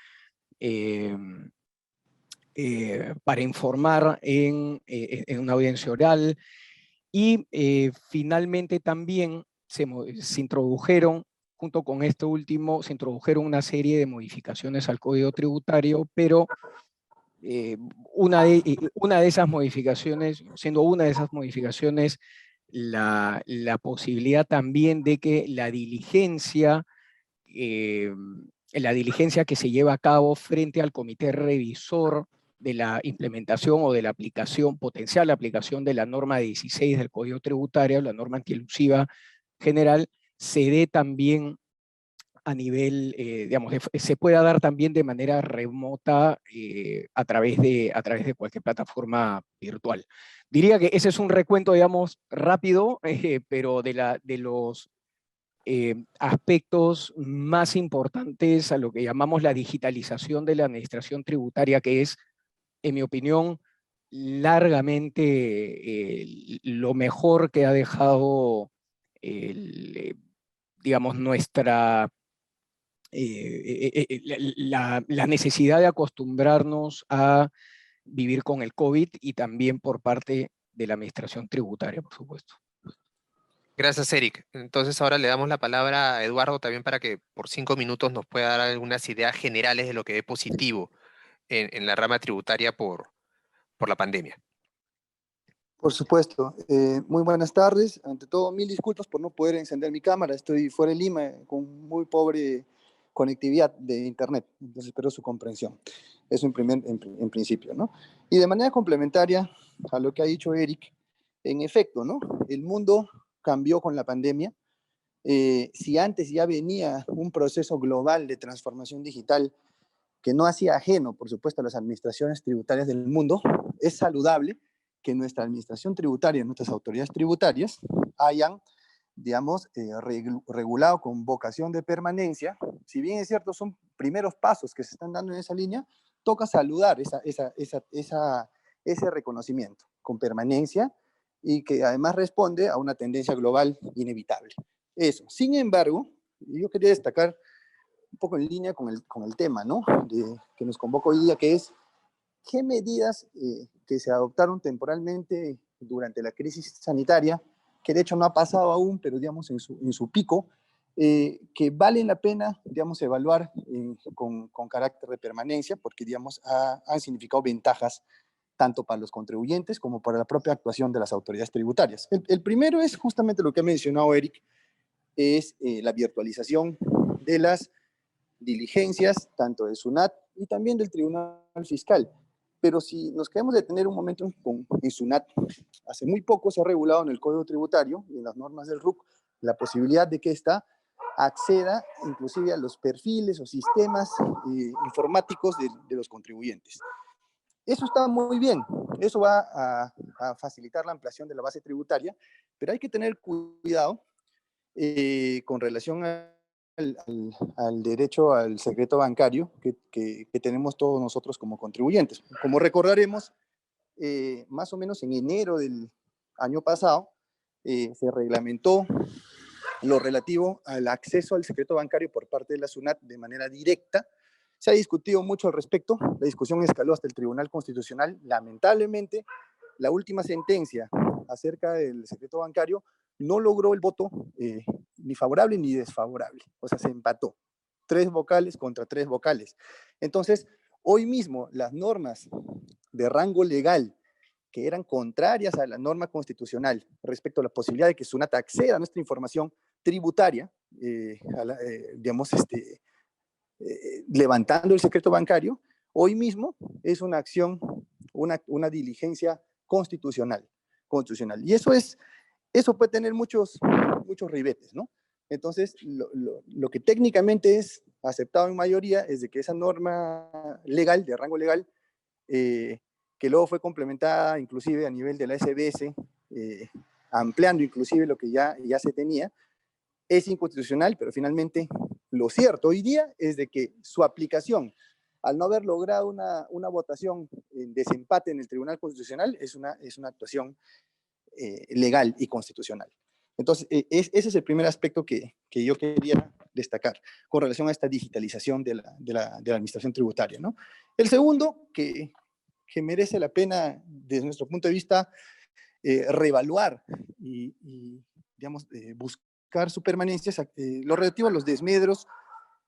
informar en una audiencia oral. Y finalmente también se introdujeron, junto con esto último, se introdujeron una serie de modificaciones al Código Tributario, pero una de esas modificaciones, la posibilidad también de que la diligencia que se lleva a cabo frente al comité revisor de la implementación o de la potencial aplicación de la norma 16 del Código Tributario, la norma antielusiva general, se dé también a nivel, digamos, se pueda dar también de manera remota a través de cualquier plataforma virtual. Diría que ese es un recuento, digamos, rápido, pero de los aspectos más importantes a lo que llamamos la digitalización de la administración tributaria, que es, en mi opinión, largamente lo mejor que ha dejado, digamos, la necesidad de acostumbrarnos a vivir con el COVID, y también por parte de la administración tributaria, por supuesto. Gracias, Eric. Entonces ahora le damos la palabra a Eduardo también para que por 5 minutos nos pueda dar algunas ideas generales de lo que ve positivo en la rama tributaria por la pandemia. Por supuesto. Muy buenas tardes. Ante todo, mil disculpas por no poder encender mi cámara. Estoy fuera de Lima con muy pobre conectividad de internet. Entonces espero su comprensión. Eso en principio, ¿no? Y de manera complementaria a lo que ha dicho Eric, en efecto, ¿no? El mundo cambió con la pandemia. Si antes ya venía un proceso global de transformación digital que no hacía ajeno, por supuesto, a las administraciones tributarias del mundo, es saludable que nuestra administración tributaria, nuestras autoridades tributarias, hayan, digamos, regulado con vocación de permanencia. Si bien es cierto, son primeros pasos que se están dando en esa línea, toca saludar ese reconocimiento con permanencia, y que además responde a una tendencia global inevitable. Eso. Sin embargo, yo quería destacar un poco en línea con el tema, ¿no? Que nos convoca hoy día, que es ¿qué medidas que se adoptaron temporalmente durante la crisis sanitaria, que de hecho no ha pasado aún, pero digamos en su pico, que valen la pena, digamos, evaluar con carácter de permanencia, porque, digamos, han significado ventajas tanto para los contribuyentes como para la propia actuación de las autoridades tributarias? El primero es justamente lo que ha mencionado Eric, es la virtualización de las diligencias, tanto del SUNAT y también del Tribunal Fiscal. Pero si nos queremos detener un momento en SUNAT, hace muy poco se ha regulado en el Código Tributario y en las normas del RUC la posibilidad de que ésta acceda inclusive a los perfiles o sistemas informáticos de los contribuyentes. Eso está muy bien, eso va a facilitar la ampliación de la base tributaria, pero hay que tener cuidado con relación al derecho al secreto bancario que tenemos todos nosotros como contribuyentes. Como recordaremos, más o menos en enero del año pasado se reglamentó lo relativo al acceso al secreto bancario por parte de la SUNAT de manera directa. Se ha discutido mucho al respecto, la discusión escaló hasta el Tribunal Constitucional. Lamentablemente, la última sentencia acerca del secreto bancario no logró el voto ni favorable ni desfavorable, o sea, se empató. 3 vocales contra 3 vocales. Entonces, hoy mismo las normas de rango legal que eran contrarias a la norma constitucional respecto a la posibilidad de que SUNAT acceda a nuestra información tributaria, digamos, levantando el secreto bancario, hoy mismo es una acción, una diligencia constitucional. Y eso puede tener muchos ribetes, ¿no? Entonces, lo que técnicamente es aceptado en mayoría es de que esa norma legal, de rango legal, que luego fue complementada inclusive a nivel de la SBS, ampliando inclusive lo que ya se tenía, es inconstitucional, pero finalmente lo cierto hoy día es de que su aplicación, al no haber logrado una votación en desempate en el Tribunal Constitucional, es una actuación legal y constitucional. Entonces, ese es el primer aspecto que yo quería destacar con relación a esta digitalización de la administración tributaria, ¿no? El segundo, que merece la pena, desde nuestro punto de vista, reevaluar y digamos, buscar su permanencia, lo relativo a los desmedros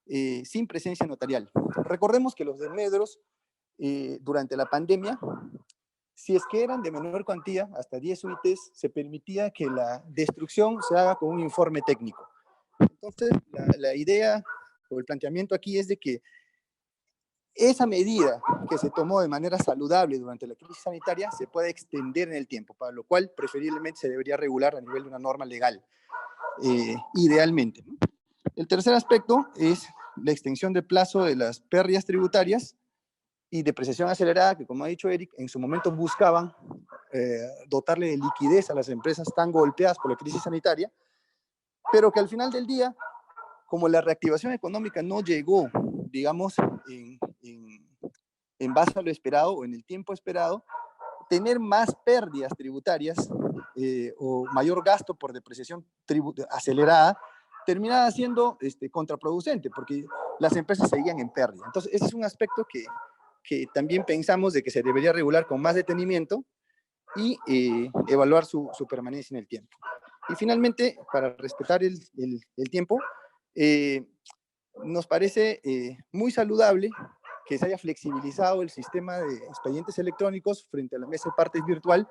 sin presencia notarial. Recordemos que los desmedros durante la pandemia, si es que eran de menor cuantía, hasta 10 UITs, se permitía que la destrucción se haga con un informe técnico. Entonces, la idea o el planteamiento aquí es de que esa medida que se tomó de manera saludable durante la crisis sanitaria se puede extender en el tiempo, para lo cual preferiblemente se debería regular a nivel de una norma legal, idealmente, ¿no? El tercer aspecto es la extensión del plazo de las pérdidas tributarias y depreciación acelerada, que como ha dicho Eric, en su momento buscaban dotarle de liquidez a las empresas tan golpeadas por la crisis sanitaria, pero que al final del día, como la reactivación económica no llegó, digamos, en base a lo esperado o en el tiempo esperado, tener más pérdidas tributarias o mayor gasto por depreciación acelerada terminaba siendo contraproducente, porque las empresas seguían en pérdida. Entonces, ese es un aspecto que también pensamos de que se debería regular con más detenimiento y evaluar su permanencia en el tiempo. Y finalmente, para respetar el tiempo, nos parece muy saludable que se haya flexibilizado el sistema de expedientes electrónicos frente a la mesa de partes virtual,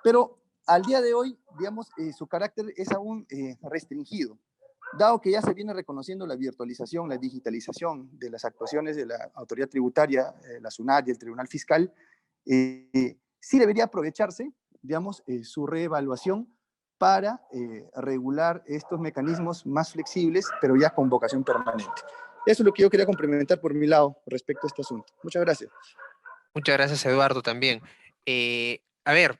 pero al día de hoy, digamos, su carácter es aún restringido, dado que ya se viene reconociendo la virtualización, la digitalización de las actuaciones de la autoridad tributaria, la SUNAT y el Tribunal Fiscal. Sí debería aprovecharse, digamos, su reevaluación para regular estos mecanismos más flexibles, pero ya con vocación permanente. Eso es lo que yo quería complementar por mi lado respecto a este asunto. Muchas gracias. Muchas gracias, Eduardo, también. A ver,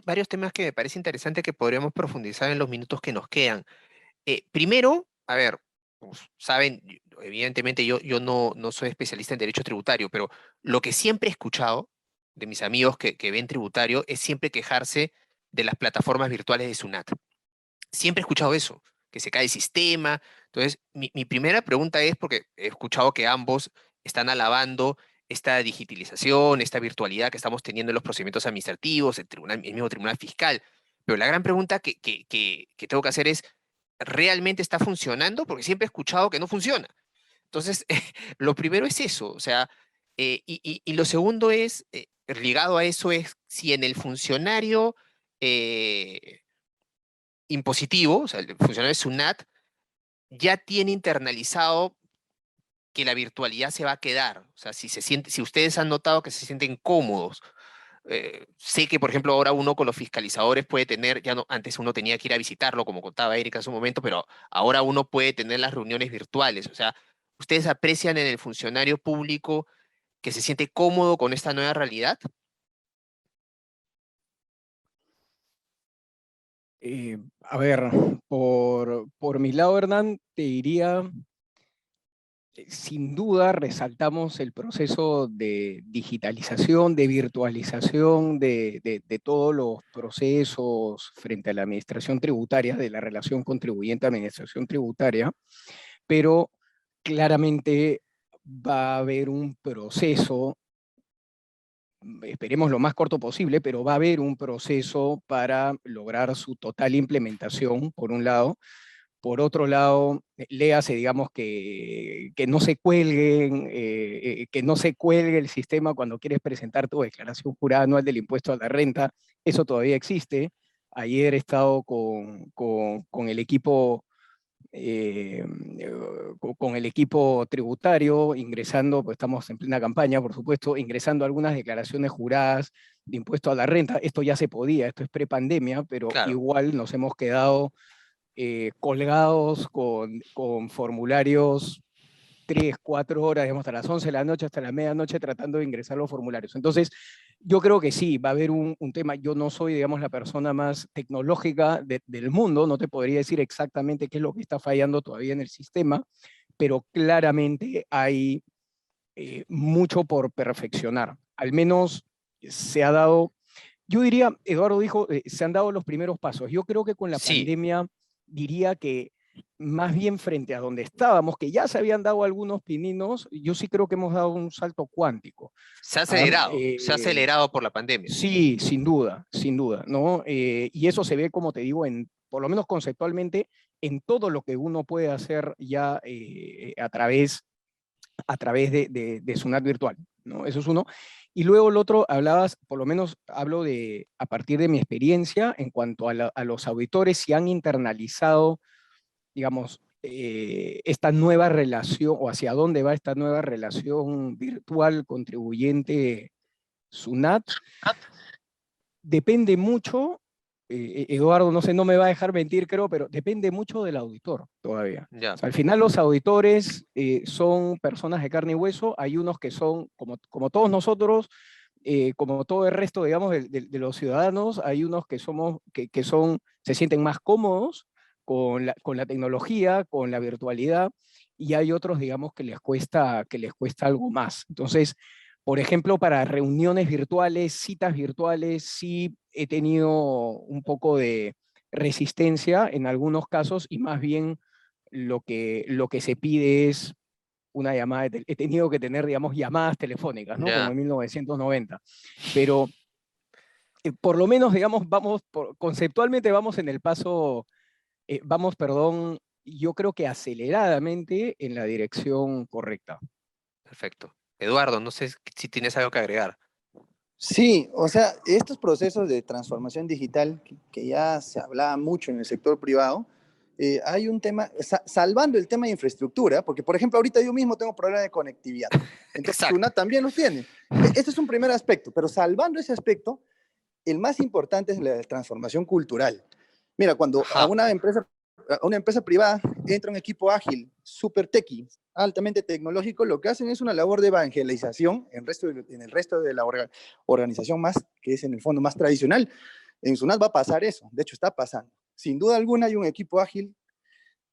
varios temas que me parece interesante que podríamos profundizar en los minutos que nos quedan. Primero, a ver, pues, saben, evidentemente yo no soy especialista en derecho tributario, pero lo que siempre he escuchado de mis amigos que ven tributario es siempre quejarse de las plataformas virtuales de SUNAT. Siempre he escuchado eso, que se cae el sistema. Entonces, mi primera pregunta es, porque he escuchado que ambos están alabando esta digitalización, esta virtualidad que estamos teniendo en los procedimientos administrativos, el mismo tribunal fiscal. Pero la gran pregunta que tengo que hacer es, ¿realmente está funcionando? Porque siempre he escuchado que no funciona. Entonces, lo primero es eso, o sea, y lo segundo es, ligado a eso, es si en el funcionario impositivo, o sea, el funcionario SUNAT, ya tiene internalizado que la virtualidad se va a quedar. O sea, si ustedes han notado que se sienten cómodos. Sé que, por ejemplo, ahora uno con los fiscalizadores puede tener, ya no, antes uno tenía que ir a visitarlo, como contaba Erika en su momento, pero ahora uno puede tener las reuniones virtuales. O sea, ¿ustedes aprecian en el funcionario público que se siente cómodo con esta nueva realidad? A ver, por mi lado, Hernán, te diría, sin duda resaltamos el proceso de digitalización, de virtualización de todos los procesos frente a la administración tributaria, de la relación contribuyente-administración tributaria, pero claramente va a haber un proceso, esperemos lo más corto posible, pero va a haber un proceso para lograr su total implementación, por un lado. Por otro lado, léase, digamos, que no se cuelguen, que no se cuelgue el sistema cuando quieres presentar tu declaración jurada anual del impuesto a la renta. Eso todavía existe. Ayer he estado con el equipo con el equipo tributario, ingresando, pues estamos en plena campaña, por supuesto, ingresando algunas declaraciones juradas de impuesto a la renta. Esto ya se podía, esto es prepandemia, pero Claro. igual nos hemos quedado colgados con formularios 3, 4 horas, digamos, hasta las 11 de la noche, hasta la medianoche, tratando de ingresar los formularios. Entonces, yo creo que sí, va a haber un tema. Yo no soy, digamos, la persona más tecnológica del mundo, no te podría decir exactamente qué es lo que está fallando todavía en el sistema, pero claramente hay mucho por perfeccionar. Al menos se ha dado, yo diría, Eduardo dijo, se han dado los primeros pasos. Yo creo que con la Sí, pandemia diría que más bien frente a donde estábamos, que ya se habían dado algunos pininos, yo sí creo que hemos dado un salto cuántico. ¿Ah? se ha acelerado por la pandemia. Sí, sin duda, ¿no? Y eso se ve, como te digo, por lo menos conceptualmente, en todo lo que uno puede hacer ya a través de Sunat virtual, ¿no? Eso es uno. Y luego el otro, hablabas, por lo menos hablo a partir de mi experiencia en cuanto a los auditores, si han internalizado, digamos, esta nueva relación o hacia dónde va esta nueva relación virtual contribuyente SUNAT, depende mucho, Eduardo, no sé, no me va a dejar mentir, creo, pero depende mucho del auditor todavía. Ya. O sea, al final los auditores son personas de carne y hueso, hay unos que son, como todos nosotros, como todo el resto, digamos, de los ciudadanos, hay unos que se sienten más cómodos con la tecnología, con la virtualidad, y hay otros, digamos, que les cuesta algo más. Entonces, por ejemplo, para reuniones virtuales, citas virtuales, sí he tenido un poco de resistencia en algunos casos y más bien lo que se pide es una llamada, he tenido que tener, digamos, llamadas telefónicas, ¿no? Como Ya. en 1990. Pero por lo menos, digamos, conceptualmente vamos en el paso, perdón, yo creo que aceleradamente en la dirección correcta. Perfecto. Eduardo, no sé si tienes algo que agregar. Sí, o sea, estos procesos de transformación digital que ya se hablaba mucho en el sector privado, hay un tema, salvando el tema de infraestructura, porque por ejemplo ahorita yo mismo tengo problemas de conectividad, entonces Exacto. SUNAT también los tiene. Este es un primer aspecto, pero salvando ese aspecto, el más importante es la transformación cultural. Mira, cuando Ajá. a una empresa privada entra un equipo ágil, súper techy, altamente tecnológico, lo que hacen es una labor de evangelización en el resto de la organización más, que es en el fondo más tradicional. En SUNAT va a pasar eso, de hecho está pasando. Sin duda alguna hay un equipo ágil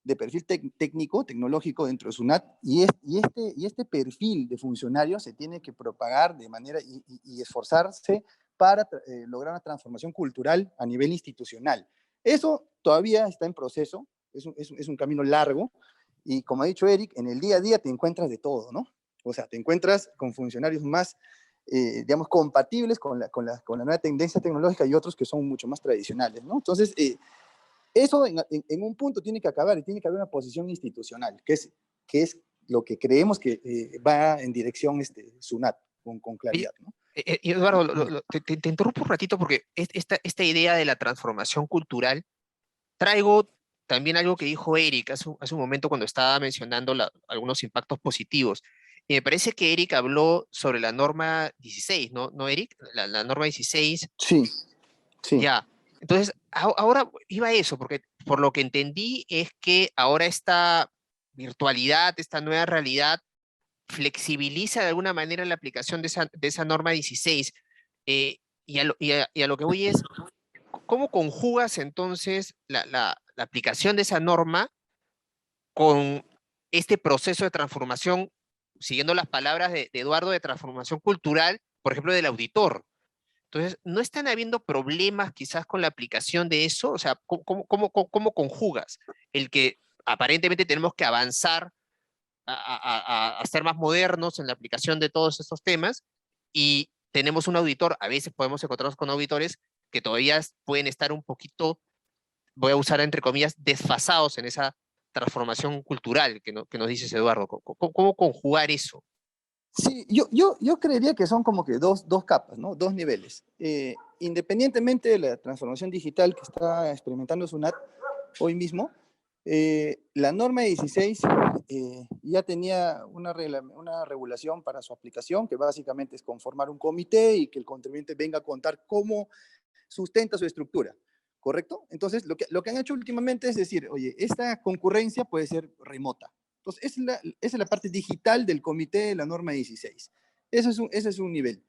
de perfil técnico, tecnológico dentro de SUNAT, y este perfil de funcionario se tiene que propagar de manera y esforzarse para lograr una transformación cultural a nivel institucional. Eso todavía está en proceso, es un camino largo, y como ha dicho Eric, en el día a día te encuentras de todo, ¿no? O sea, te encuentras con funcionarios más, digamos, compatibles con la nueva tendencia tecnológica y otros que son mucho más tradicionales, ¿no? Entonces, eso en un punto tiene que acabar y tiene que haber una posición institucional, que es lo que creemos que va en dirección SUNAT con Oye, claridad, ¿no? Eduardo, te interrumpo un ratito porque esta idea de la transformación cultural, traigo también algo que dijo Eric hace un momento cuando estaba mencionando algunos impactos positivos. Y me parece que Eric habló sobre la norma 16, ¿no, ¿no, Eric? La norma 16, Sí, sí. ya. Entonces, ahora iba a eso, porque por lo que entendí es que ahora esta virtualidad, esta nueva realidad, flexibiliza de alguna manera la aplicación de esa norma 16. Y a lo que voy es, ¿cómo conjugas entonces la aplicación de esa norma con este proceso de transformación, siguiendo las palabras de Eduardo, de transformación cultural, por ejemplo, del auditor? Entonces, ¿no están habiendo problemas quizás con la aplicación de eso? O sea, ¿cómo conjugas el que aparentemente tenemos que avanzar a ser más modernos en la aplicación de todos estos temas y tenemos un auditor, a veces podemos encontrarnos con auditores que todavía pueden estar un poquito, voy a usar entre comillas, desfasados en esa transformación cultural que nos dices, Eduardo? ¿Cómo conjugar eso? Sí, yo creería que son como que dos capas, ¿no? Dos niveles. Independientemente de la transformación digital que está experimentando SUNAT hoy mismo, la norma 16 ya tenía una regulación para su aplicación, que básicamente es conformar un comité y que el contribuyente venga a contar cómo sustenta su estructura, ¿correcto? Entonces, lo que han hecho últimamente es decir, oye, esta concurrencia puede ser remota. Entonces, esa es la parte digital del comité de la norma 16. Ese es un nivel.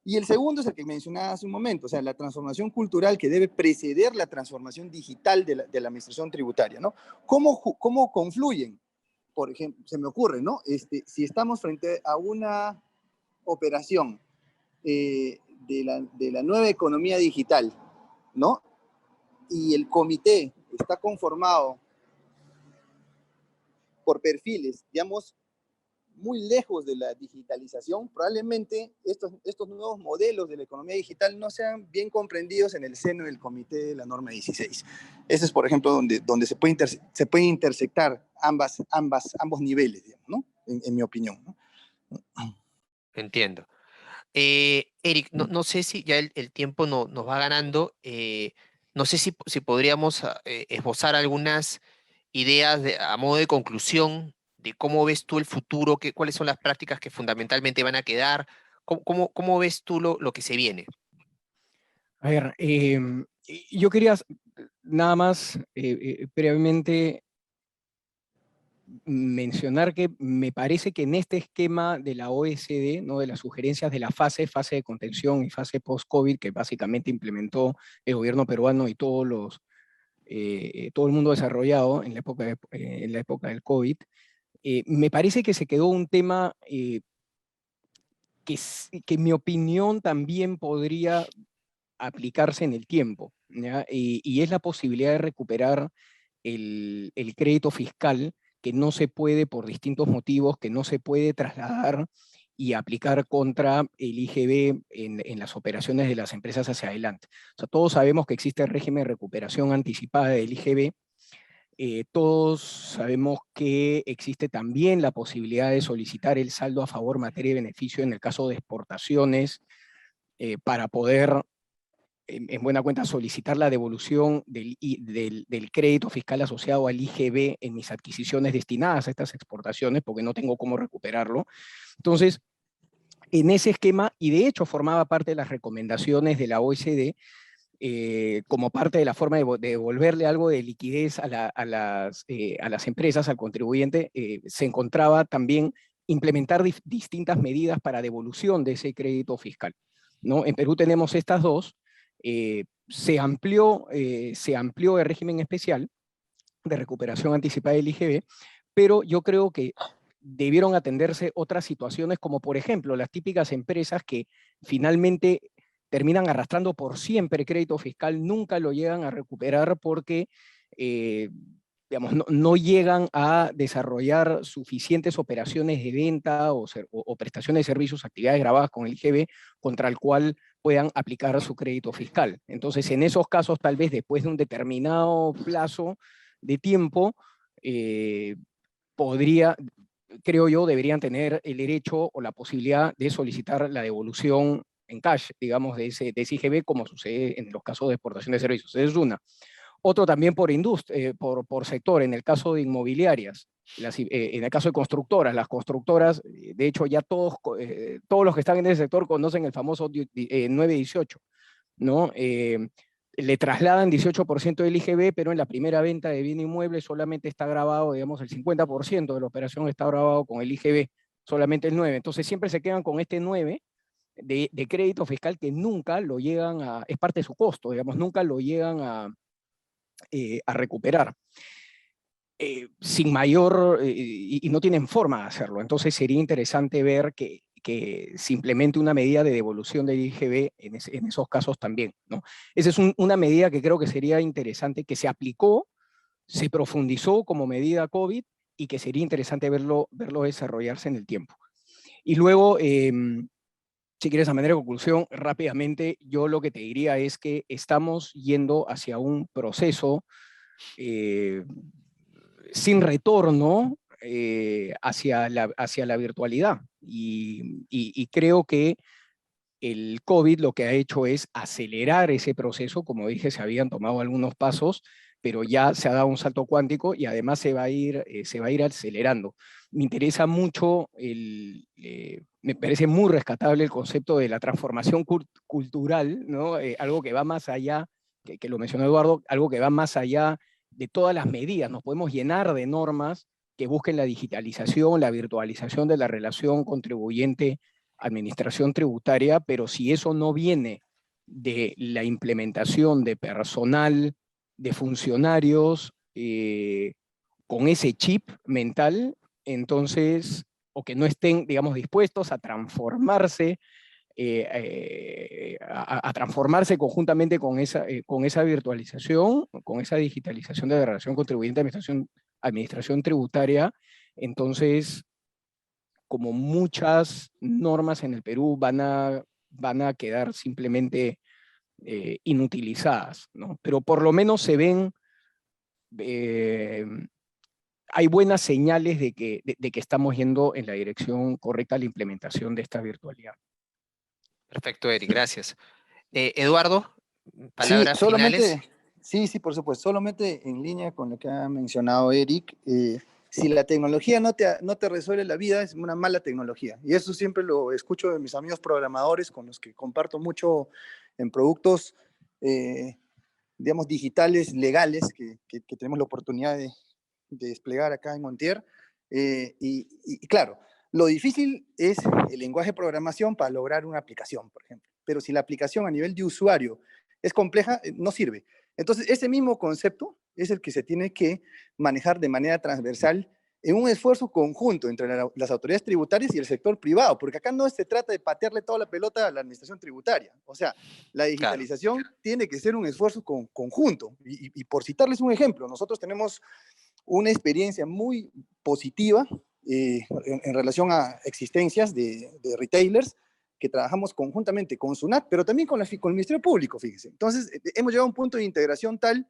Y el segundo es el que mencionaba hace un momento, o sea, la transformación cultural que debe preceder la transformación digital de la administración tributaria, ¿no? ¿Cómo confluyen? Por ejemplo, se me ocurre, ¿no? Si estamos frente a una operación de la nueva economía digital, ¿no? Y el comité está conformado por perfiles, digamos, muy lejos de la digitalización, probablemente estos nuevos modelos de la economía digital no sean bien comprendidos en el seno del comité de la norma 16. Ese es, por ejemplo, donde se puede intersectar ambos niveles, digamos, ¿no? En mi opinión, ¿no? Entiendo. Eric, no sé si ya el tiempo nos va ganando. No sé si podríamos esbozar algunas ideas a modo de conclusión de cómo ves tú el futuro, cuáles son las prácticas que fundamentalmente van a quedar, cómo ves tú lo que se viene. A ver, yo quería nada más previamente mencionar que me parece que en este esquema de la OECD, ¿no? De las sugerencias de la fase de contención y fase post-COVID, que básicamente implementó el gobierno peruano y todo el mundo desarrollado en la época del COVID, me parece que se quedó un tema que en mi opinión también podría aplicarse en el tiempo, ¿ya? Y es la posibilidad de recuperar el crédito fiscal que no se puede, por distintos motivos, que no se puede trasladar y aplicar contra el IGB en las operaciones de las empresas hacia adelante. O sea, todos sabemos que existe el régimen de recuperación anticipada del IGB. Todos sabemos que existe también la posibilidad de solicitar el saldo a favor materia y beneficio en el caso de exportaciones para poder en buena cuenta solicitar la devolución del crédito fiscal asociado al IGB en mis adquisiciones destinadas a estas exportaciones, porque no tengo cómo recuperarlo. Entonces, en ese esquema, y de hecho formaba parte de las recomendaciones de la OECD, como parte de la forma de devolverle algo de liquidez a las empresas, al contribuyente, se encontraba también implementar distintas medidas para devolución de ese crédito fiscal, ¿no? En Perú tenemos estas dos. Se amplió el régimen especial de recuperación anticipada del IGB, pero yo creo que debieron atenderse otras situaciones, como por ejemplo las típicas empresas que finalmente terminan arrastrando por siempre crédito fiscal, nunca lo llegan a recuperar porque digamos, no llegan a desarrollar suficientes operaciones de venta o prestaciones de servicios, actividades grabadas con el IGB, contra el cual puedan aplicar su crédito fiscal. Entonces, en esos casos, tal vez después de un determinado plazo de tiempo, creo yo, deberían tener el derecho o la posibilidad de solicitar la devolución en cash, digamos, de ese IGB, como sucede en los casos de exportación de servicios. Esa es una. Otro también por sector, en el caso de inmobiliarias, en el caso de constructoras. Las constructoras, de hecho, ya todos los que están en ese sector conocen el famoso 918, ¿no? Le trasladan 18% del IGB, pero en la primera venta de bien inmueble solamente está grabado, digamos, el 50% de la operación está grabado con el IGB, solamente el 9%. Entonces siempre se quedan con este 9% de crédito fiscal que nunca lo llegan es parte de su costo, digamos, nunca lo llegan a recuperar. Sin mayor, y no tienen forma de hacerlo. Entonces sería interesante ver que se implemente una medida de devolución del IGB en esos casos también, ¿no? Esa es una medida que creo que sería interesante, que se aplicó, se profundizó como medida COVID y que sería interesante verlo desarrollarse en el tiempo. Y luego, si quieres, a manera de conclusión, rápidamente, yo lo que te diría es que estamos yendo hacia un proceso sin retorno hacia la virtualidad. Y creo que el COVID lo que ha hecho es acelerar ese proceso. Como dije, se habían tomado algunos pasos, pero ya se ha dado un salto cuántico y además se va a ir acelerando. Me interesa mucho, me parece muy rescatable el concepto de la transformación cultural, ¿no? Algo que va más allá, que lo mencionó Eduardo, algo que va más allá de todas las medidas. Nos podemos llenar de normas que busquen la digitalización, la virtualización de la relación contribuyente-administración tributaria, pero si eso no viene de la implementación de personal, de funcionarios con ese chip mental, entonces, o que no estén, digamos, dispuestos a transformarse, a transformarse conjuntamente con esa virtualización, con esa digitalización de la relación contribuyente-administración tributaria. Entonces, como muchas normas en el Perú van a quedar simplemente inutilizadas, ¿no? Pero por lo menos se ven, hay buenas señales de que estamos yendo en la dirección correcta a la implementación de esta virtualidad. Perfecto, Eric, gracias. Eduardo, Sí, palabras finales. sí, por supuesto. Solamente en línea con lo que ha mencionado Eric, si la tecnología no te resuelve la vida, es una mala tecnología. Y eso siempre lo escucho de mis amigos programadores con los que comparto mucho en productos, digamos, digitales, legales, que tenemos la oportunidad de desplegar acá en Montier. Y claro, lo difícil es el lenguaje de programación para lograr una aplicación, por ejemplo. Pero si la aplicación a nivel de usuario es compleja, no sirve. Entonces, ese mismo concepto es el que se tiene que manejar de manera transversal en un esfuerzo conjunto entre las autoridades tributarias y el sector privado, porque acá no se trata de patearle toda la pelota a la administración tributaria. O sea, la digitalización tiene que ser un esfuerzo conjunto. Y por citarles un ejemplo, nosotros tenemos una experiencia muy positiva en relación a existencias de retailers que trabajamos conjuntamente con SUNAT, pero también con el Ministerio Público, fíjense. Entonces, hemos llegado a un punto de integración tal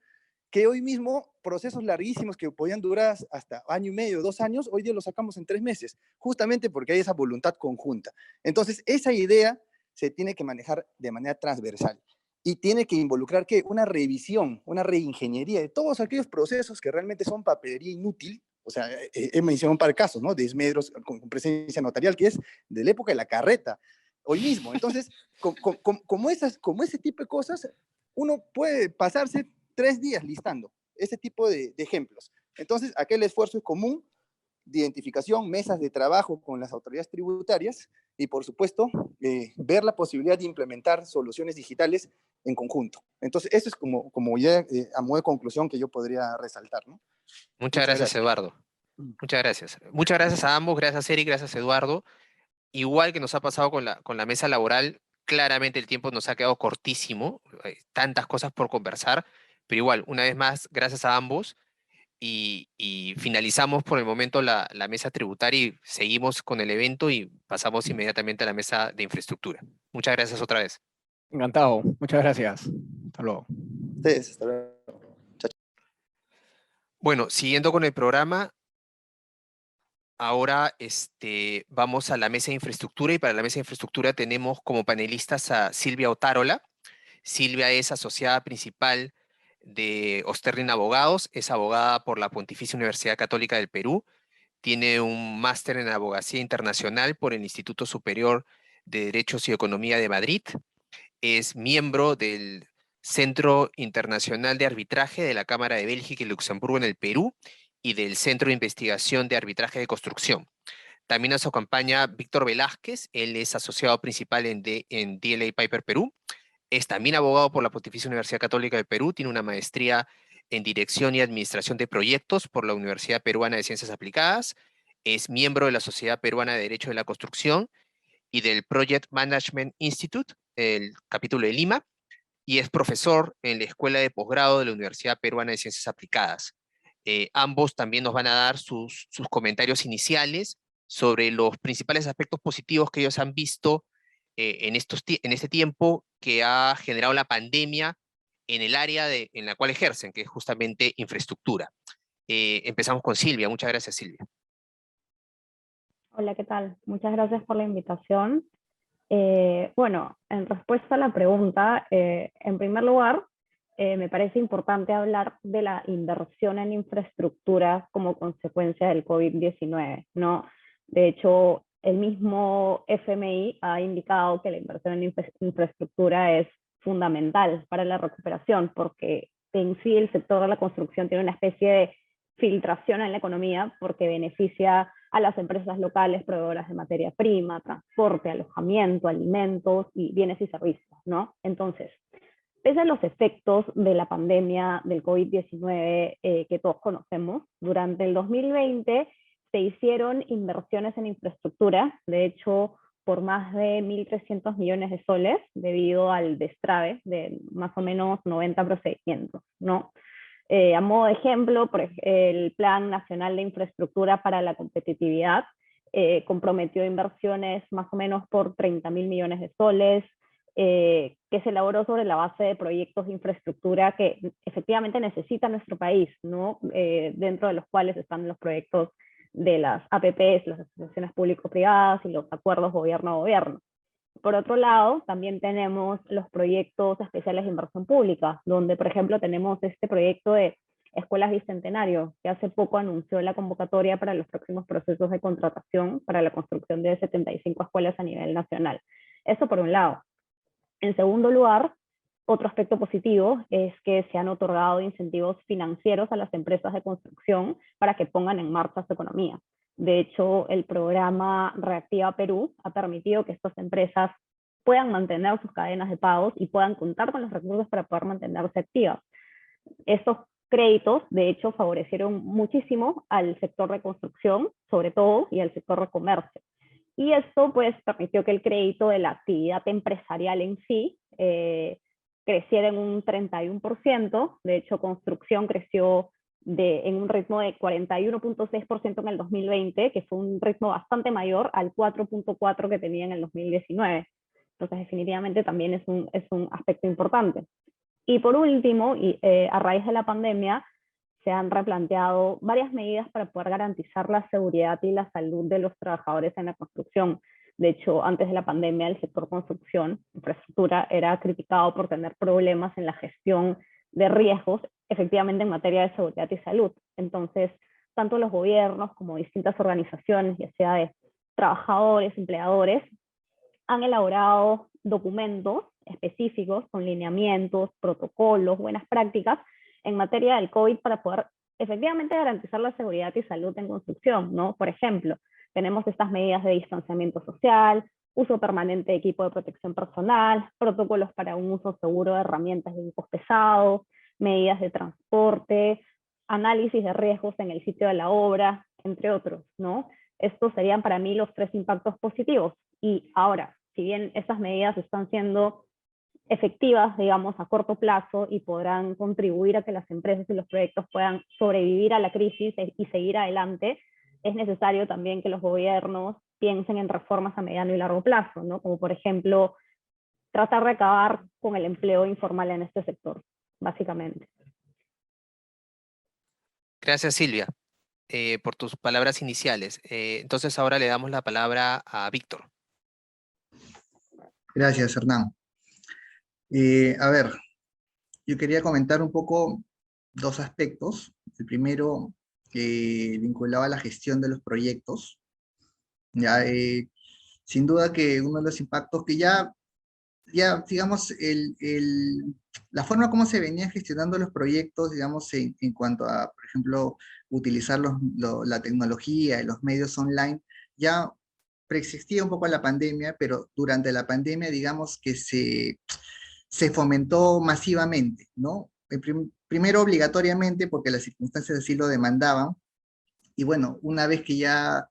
que hoy mismo procesos larguísimos que podían durar hasta año y medio, 2 años, hoy día los sacamos en 3 meses, justamente porque hay esa voluntad conjunta. Entonces, esa idea se tiene que manejar de manera transversal y tiene que involucrar ¿qué? Una revisión, una reingeniería de todos aquellos procesos que realmente son papelería inútil. O sea, he mencionado un par de casos, ¿no? De esmedros con presencia notarial, que es de la época de la carreta, hoy mismo. Entonces, como ese tipo de cosas, uno puede pasarse 3 días listando ese tipo de ejemplos. Entonces, aquel esfuerzo es común de identificación, mesas de trabajo con las autoridades tributarias y, por supuesto, ver la posibilidad de implementar soluciones digitales en conjunto. Entonces, eso es como ya a modo de conclusión que yo podría resaltar, ¿no? Muchas gracias, Eduardo. Muchas gracias. Muchas gracias a ambos, gracias Eric, gracias Eduardo. Igual que nos ha pasado con la mesa laboral, claramente el tiempo nos ha quedado cortísimo, tantas cosas por conversar, pero igual, una vez más, gracias a ambos. y finalizamos por el momento la mesa tributaria y seguimos con el evento y pasamos inmediatamente a la mesa de infraestructura. Muchas gracias otra vez. Encantado. Muchas gracias. Hasta luego. Ustedes, hasta luego. Bueno, siguiendo con el programa, ahora vamos a la mesa de infraestructura y para la mesa de infraestructura tenemos como panelistas a Silvia Otárola. Silvia es asociada principal de Osterlin Abogados, es abogada por la Pontificia Universidad Católica del Perú, tiene un máster en abogacía internacional por el Instituto Superior de Derechos y Economía de Madrid, es miembro del Centro Internacional de Arbitraje de la Cámara de Bélgica y Luxemburgo en el Perú y del Centro de Investigación de Arbitraje de Construcción. También nos acompaña Víctor Velázquez, él es asociado principal en DLA Piper Perú, es también abogado por la Pontificia Universidad Católica del Perú, tiene una maestría en Dirección y Administración de Proyectos por la Universidad Peruana de Ciencias Aplicadas, es miembro de la Sociedad Peruana de Derecho de la Construcción y del Project Management Institute, el capítulo de Lima, y es profesor en la Escuela de Posgrado de la Universidad Peruana de Ciencias Aplicadas. Ambos también nos van a dar sus comentarios iniciales sobre los principales aspectos positivos que ellos han visto en este tiempo que ha generado la pandemia en el área en la cual ejercen, que es justamente infraestructura. Empezamos con Silvia. Muchas gracias, Silvia. Hola, ¿qué tal? Muchas gracias por la invitación. Bueno, en respuesta a la pregunta, en primer lugar, me parece importante hablar de la inversión en infraestructura como consecuencia del COVID-19, ¿no? De hecho, el mismo FMI ha indicado que la inversión en infraestructura es fundamental para la recuperación, porque en sí el sector de la construcción tiene una especie de filtración en la economía porque beneficia a las empresas locales proveedoras de materia prima, transporte, alojamiento, alimentos y bienes y servicios, ¿no? Entonces, pese a los efectos de la pandemia del COVID-19 que todos conocemos, durante el 2020 se hicieron inversiones en infraestructura, de hecho, por más de 1.300 millones de soles, debido al destrave de más o menos 90 procedimientos, ¿no? A modo de ejemplo, el Plan Nacional de Infraestructura para la Competitividad comprometió inversiones más o menos por 30.000 millones de soles, que se elaboró sobre la base de proyectos de infraestructura que efectivamente necesita nuestro país, ¿no? Dentro de los cuales están los proyectos de las APPs, las asociaciones público-privadas y los acuerdos gobierno a gobierno. Por otro lado, también tenemos los proyectos especiales de inversión pública, donde, por ejemplo, tenemos este proyecto de Escuelas Bicentenario, que hace poco anunció la convocatoria para los próximos procesos de contratación para la construcción de 75 escuelas a nivel nacional. Eso por un lado. En segundo lugar, otro aspecto positivo es que se han otorgado incentivos financieros a las empresas de construcción para que pongan en marcha su economía. De hecho, el programa Reactiva Perú ha permitido que estas empresas puedan mantener sus cadenas de pagos y puedan contar con los recursos para poder mantenerse activas. Estos créditos, de hecho, favorecieron muchísimo al sector de construcción, sobre todo, y al sector de comercio. Y esto, pues, permitió que el crédito de la actividad empresarial en sí creciera en un 31%. De hecho, construcción creció en un ritmo de 41.6% en el 2020, que fue un ritmo bastante mayor al 4.4% que tenía en el 2019. Entonces, definitivamente también es un aspecto importante. Y por último, a raíz de la pandemia, se han replanteado varias medidas para poder garantizar la seguridad y la salud de los trabajadores en la construcción. De hecho, antes de la pandemia, el sector construcción, infraestructura, era criticado por tener problemas en la gestión de riesgos, efectivamente en materia de seguridad y salud. Entonces, tanto los gobiernos como distintas organizaciones, ya sea de trabajadores, empleadores, han elaborado documentos específicos con lineamientos, protocolos, buenas prácticas en materia del COVID para poder efectivamente garantizar la seguridad y salud en construcción, ¿no? Por ejemplo, tenemos estas medidas de distanciamiento social, uso permanente de equipo de protección personal, protocolos para un uso seguro de herramientas y equipos pesados, medidas de transporte, análisis de riesgos en el sitio de la obra, entre otros, ¿no? Estos serían para mí los 3 impactos positivos. Y ahora, si bien estas medidas están siendo efectivas, digamos, a corto plazo y podrán contribuir a que las empresas y los proyectos puedan sobrevivir a la crisis y seguir adelante, es necesario también que los gobiernos piensen en reformas a mediano y largo plazo, ¿no? Como por ejemplo, tratar de acabar con el empleo informal en este sector, básicamente. Gracias, Silvia, por tus palabras iniciales. Entonces ahora le damos la palabra a Víctor. Gracias, Hernán. A ver, yo quería comentar un poco dos aspectos. El primero, vinculado a la gestión de los proyectos. Ya, sin duda que uno de los impactos que digamos, la forma como se venían gestionando los proyectos, digamos, en cuanto a, por ejemplo, utilizar la tecnología y los medios online, ya preexistía un poco la pandemia, pero durante la pandemia, digamos que se fomentó masivamente, ¿no? Primero obligatoriamente, porque las circunstancias así lo demandaban, y bueno, una vez que ya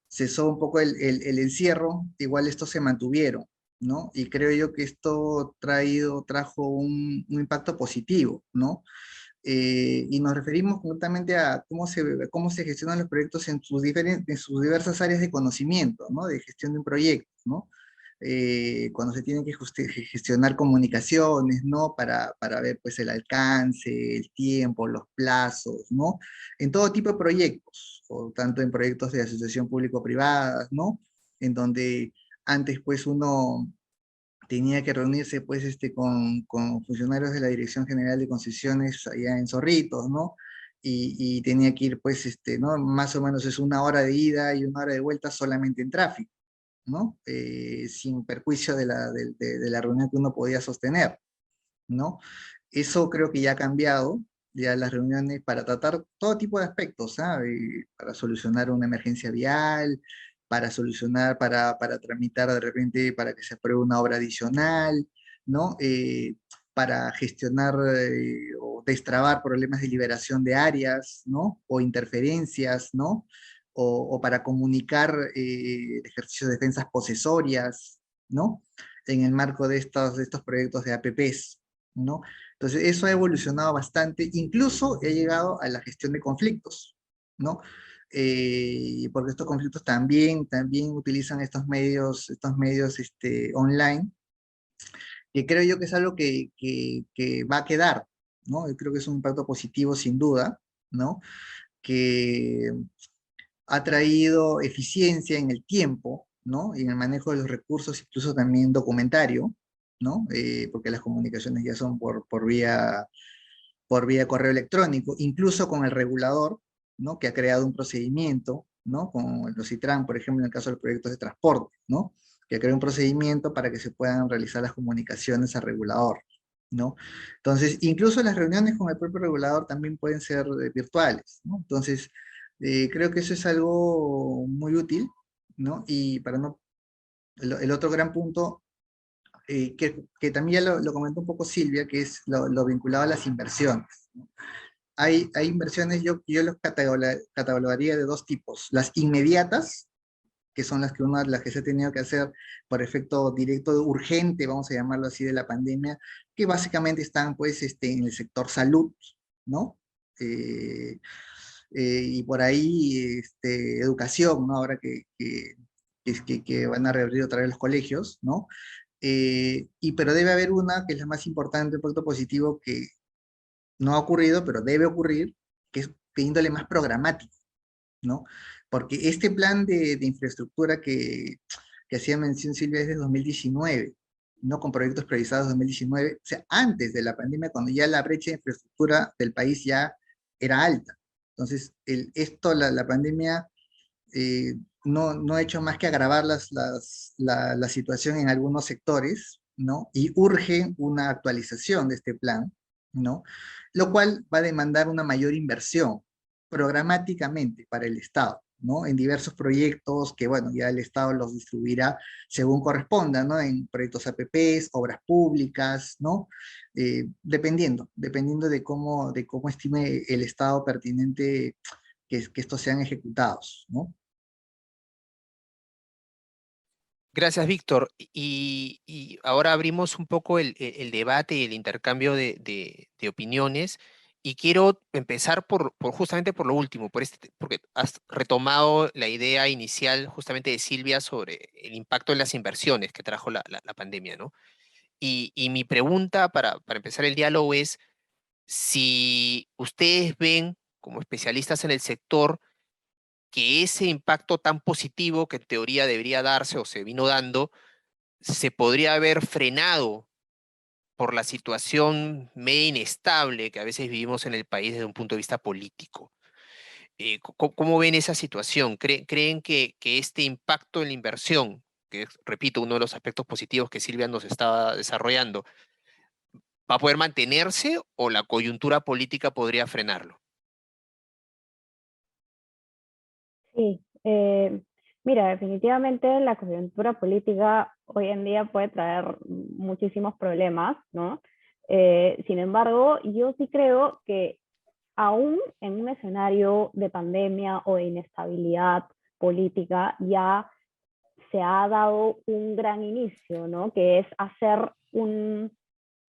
cesó un poco el encierro, igual estos se mantuvieron, ¿no? Y creo yo que esto trajo un impacto positivo, ¿no? Y nos referimos concretamente a cómo se gestionan los proyectos en sus diversas áreas de conocimiento, ¿no? De gestión de un proyecto, ¿no? Cuando se tienen que gestionar comunicaciones, ¿no? Para ver pues el alcance, el tiempo, los plazos, ¿no? En todo tipo de proyectos, o tanto en proyectos de asociación público-privada, ¿no? En donde antes pues uno tenía que reunirse pues con funcionarios de la Dirección General de Concesiones allá en Zorritos, ¿no? Y tenía que ir pues, ¿no? Más o menos es 1 hora de ida y 1 hora de vuelta solamente en tráfico, ¿no? Sin perjuicio de la reunión que uno podía sostener, ¿no? Eso creo que ya ha cambiado, ya las reuniones para tratar todo tipo de aspectos, ¿sabes? Para solucionar una emergencia vial, para solucionar, para tramitar de repente, para que se apruebe una obra adicional, ¿no? Para gestionar o destrabar problemas de liberación de áreas, ¿no? O interferencias, ¿no? O para comunicar el ejercicio de defensas posesorias, ¿no? En el marco de estos proyectos de APPs, ¿no? Entonces, eso ha evolucionado bastante, incluso ha llegado a la gestión de conflictos, ¿no? Porque estos conflictos también utilizan estos medios online, que creo yo que es algo que va a quedar, ¿no? Yo creo que es un impacto positivo sin duda, ¿no? Que ha traído eficiencia en el tiempo, ¿no? Y en el manejo de los recursos, incluso también documentario, ¿no? Porque las comunicaciones ya son por vía correo electrónico, incluso con el regulador, ¿no? Que ha creado un procedimiento, ¿no? Con los CITRAN, por ejemplo, en el caso de los proyectos de transporte, ¿no? Que crea un procedimiento para que se puedan realizar las comunicaciones al regulador, ¿no? Entonces, incluso las reuniones con el propio regulador también pueden ser virtuales, ¿no? Entonces, creo que eso es algo muy útil, ¿no? Y para no, el otro gran punto, que también ya lo comentó un poco Silvia, que es lo vinculado a las inversiones, ¿no? Hay inversiones, yo los catalogaría de dos tipos: las inmediatas, que son las que se ha tenido que hacer por efecto directo, urgente, vamos a llamarlo así, de la pandemia, que básicamente están pues en el sector salud, ¿no? Y por ahí educación, ¿no? Ahora que van a reabrir otra vez los colegios, ¿no? Pero debe haber una que es la más importante, un punto positivo que no ha ocurrido, pero debe ocurrir, que es de índole más programático, ¿no? Porque este plan de infraestructura que hacía mención Silvia es de 2019, ¿no? Con proyectos previsados 2019, o sea, antes de la pandemia, cuando ya la brecha de infraestructura del país ya era alta. Entonces, la pandemia no ha hecho más que agravar la situación en algunos sectores, ¿no? Y urge una actualización de este plan, ¿no? Lo cual va a demandar una mayor inversión programáticamente para el Estado, ¿no? En diversos proyectos que, bueno, ya el Estado los distribuirá según corresponda, ¿no? En proyectos APPs, obras públicas, ¿no? Dependiendo de cómo estime el Estado pertinente que estos sean ejecutados, ¿no? Gracias, Víctor. Y ahora abrimos un poco el debate y el intercambio de opiniones. Y quiero empezar justamente por lo último, porque has retomado la idea inicial justamente de Silvia sobre el impacto en las inversiones que trajo la pandemia, ¿no? Y mi pregunta para empezar el diálogo es si ustedes ven, como especialistas en el sector, que ese impacto tan positivo que en teoría debería darse o se vino dando, se podría haber frenado por la situación medio inestable que a veces vivimos en el país desde un punto de vista político. ¿Cómo ven esa situación? ¿Creen que este impacto en la inversión, que es, repito, uno de los aspectos positivos que Silvia nos estaba desarrollando, va a poder mantenerse o la coyuntura política podría frenarlo? Sí, mira, definitivamente la coyuntura política hoy en día puede traer muchísimos problemas, ¿no? Sin embargo, yo sí creo que aún en un escenario de pandemia o de inestabilidad política, ya se ha dado un gran inicio, ¿no? Que es hacer un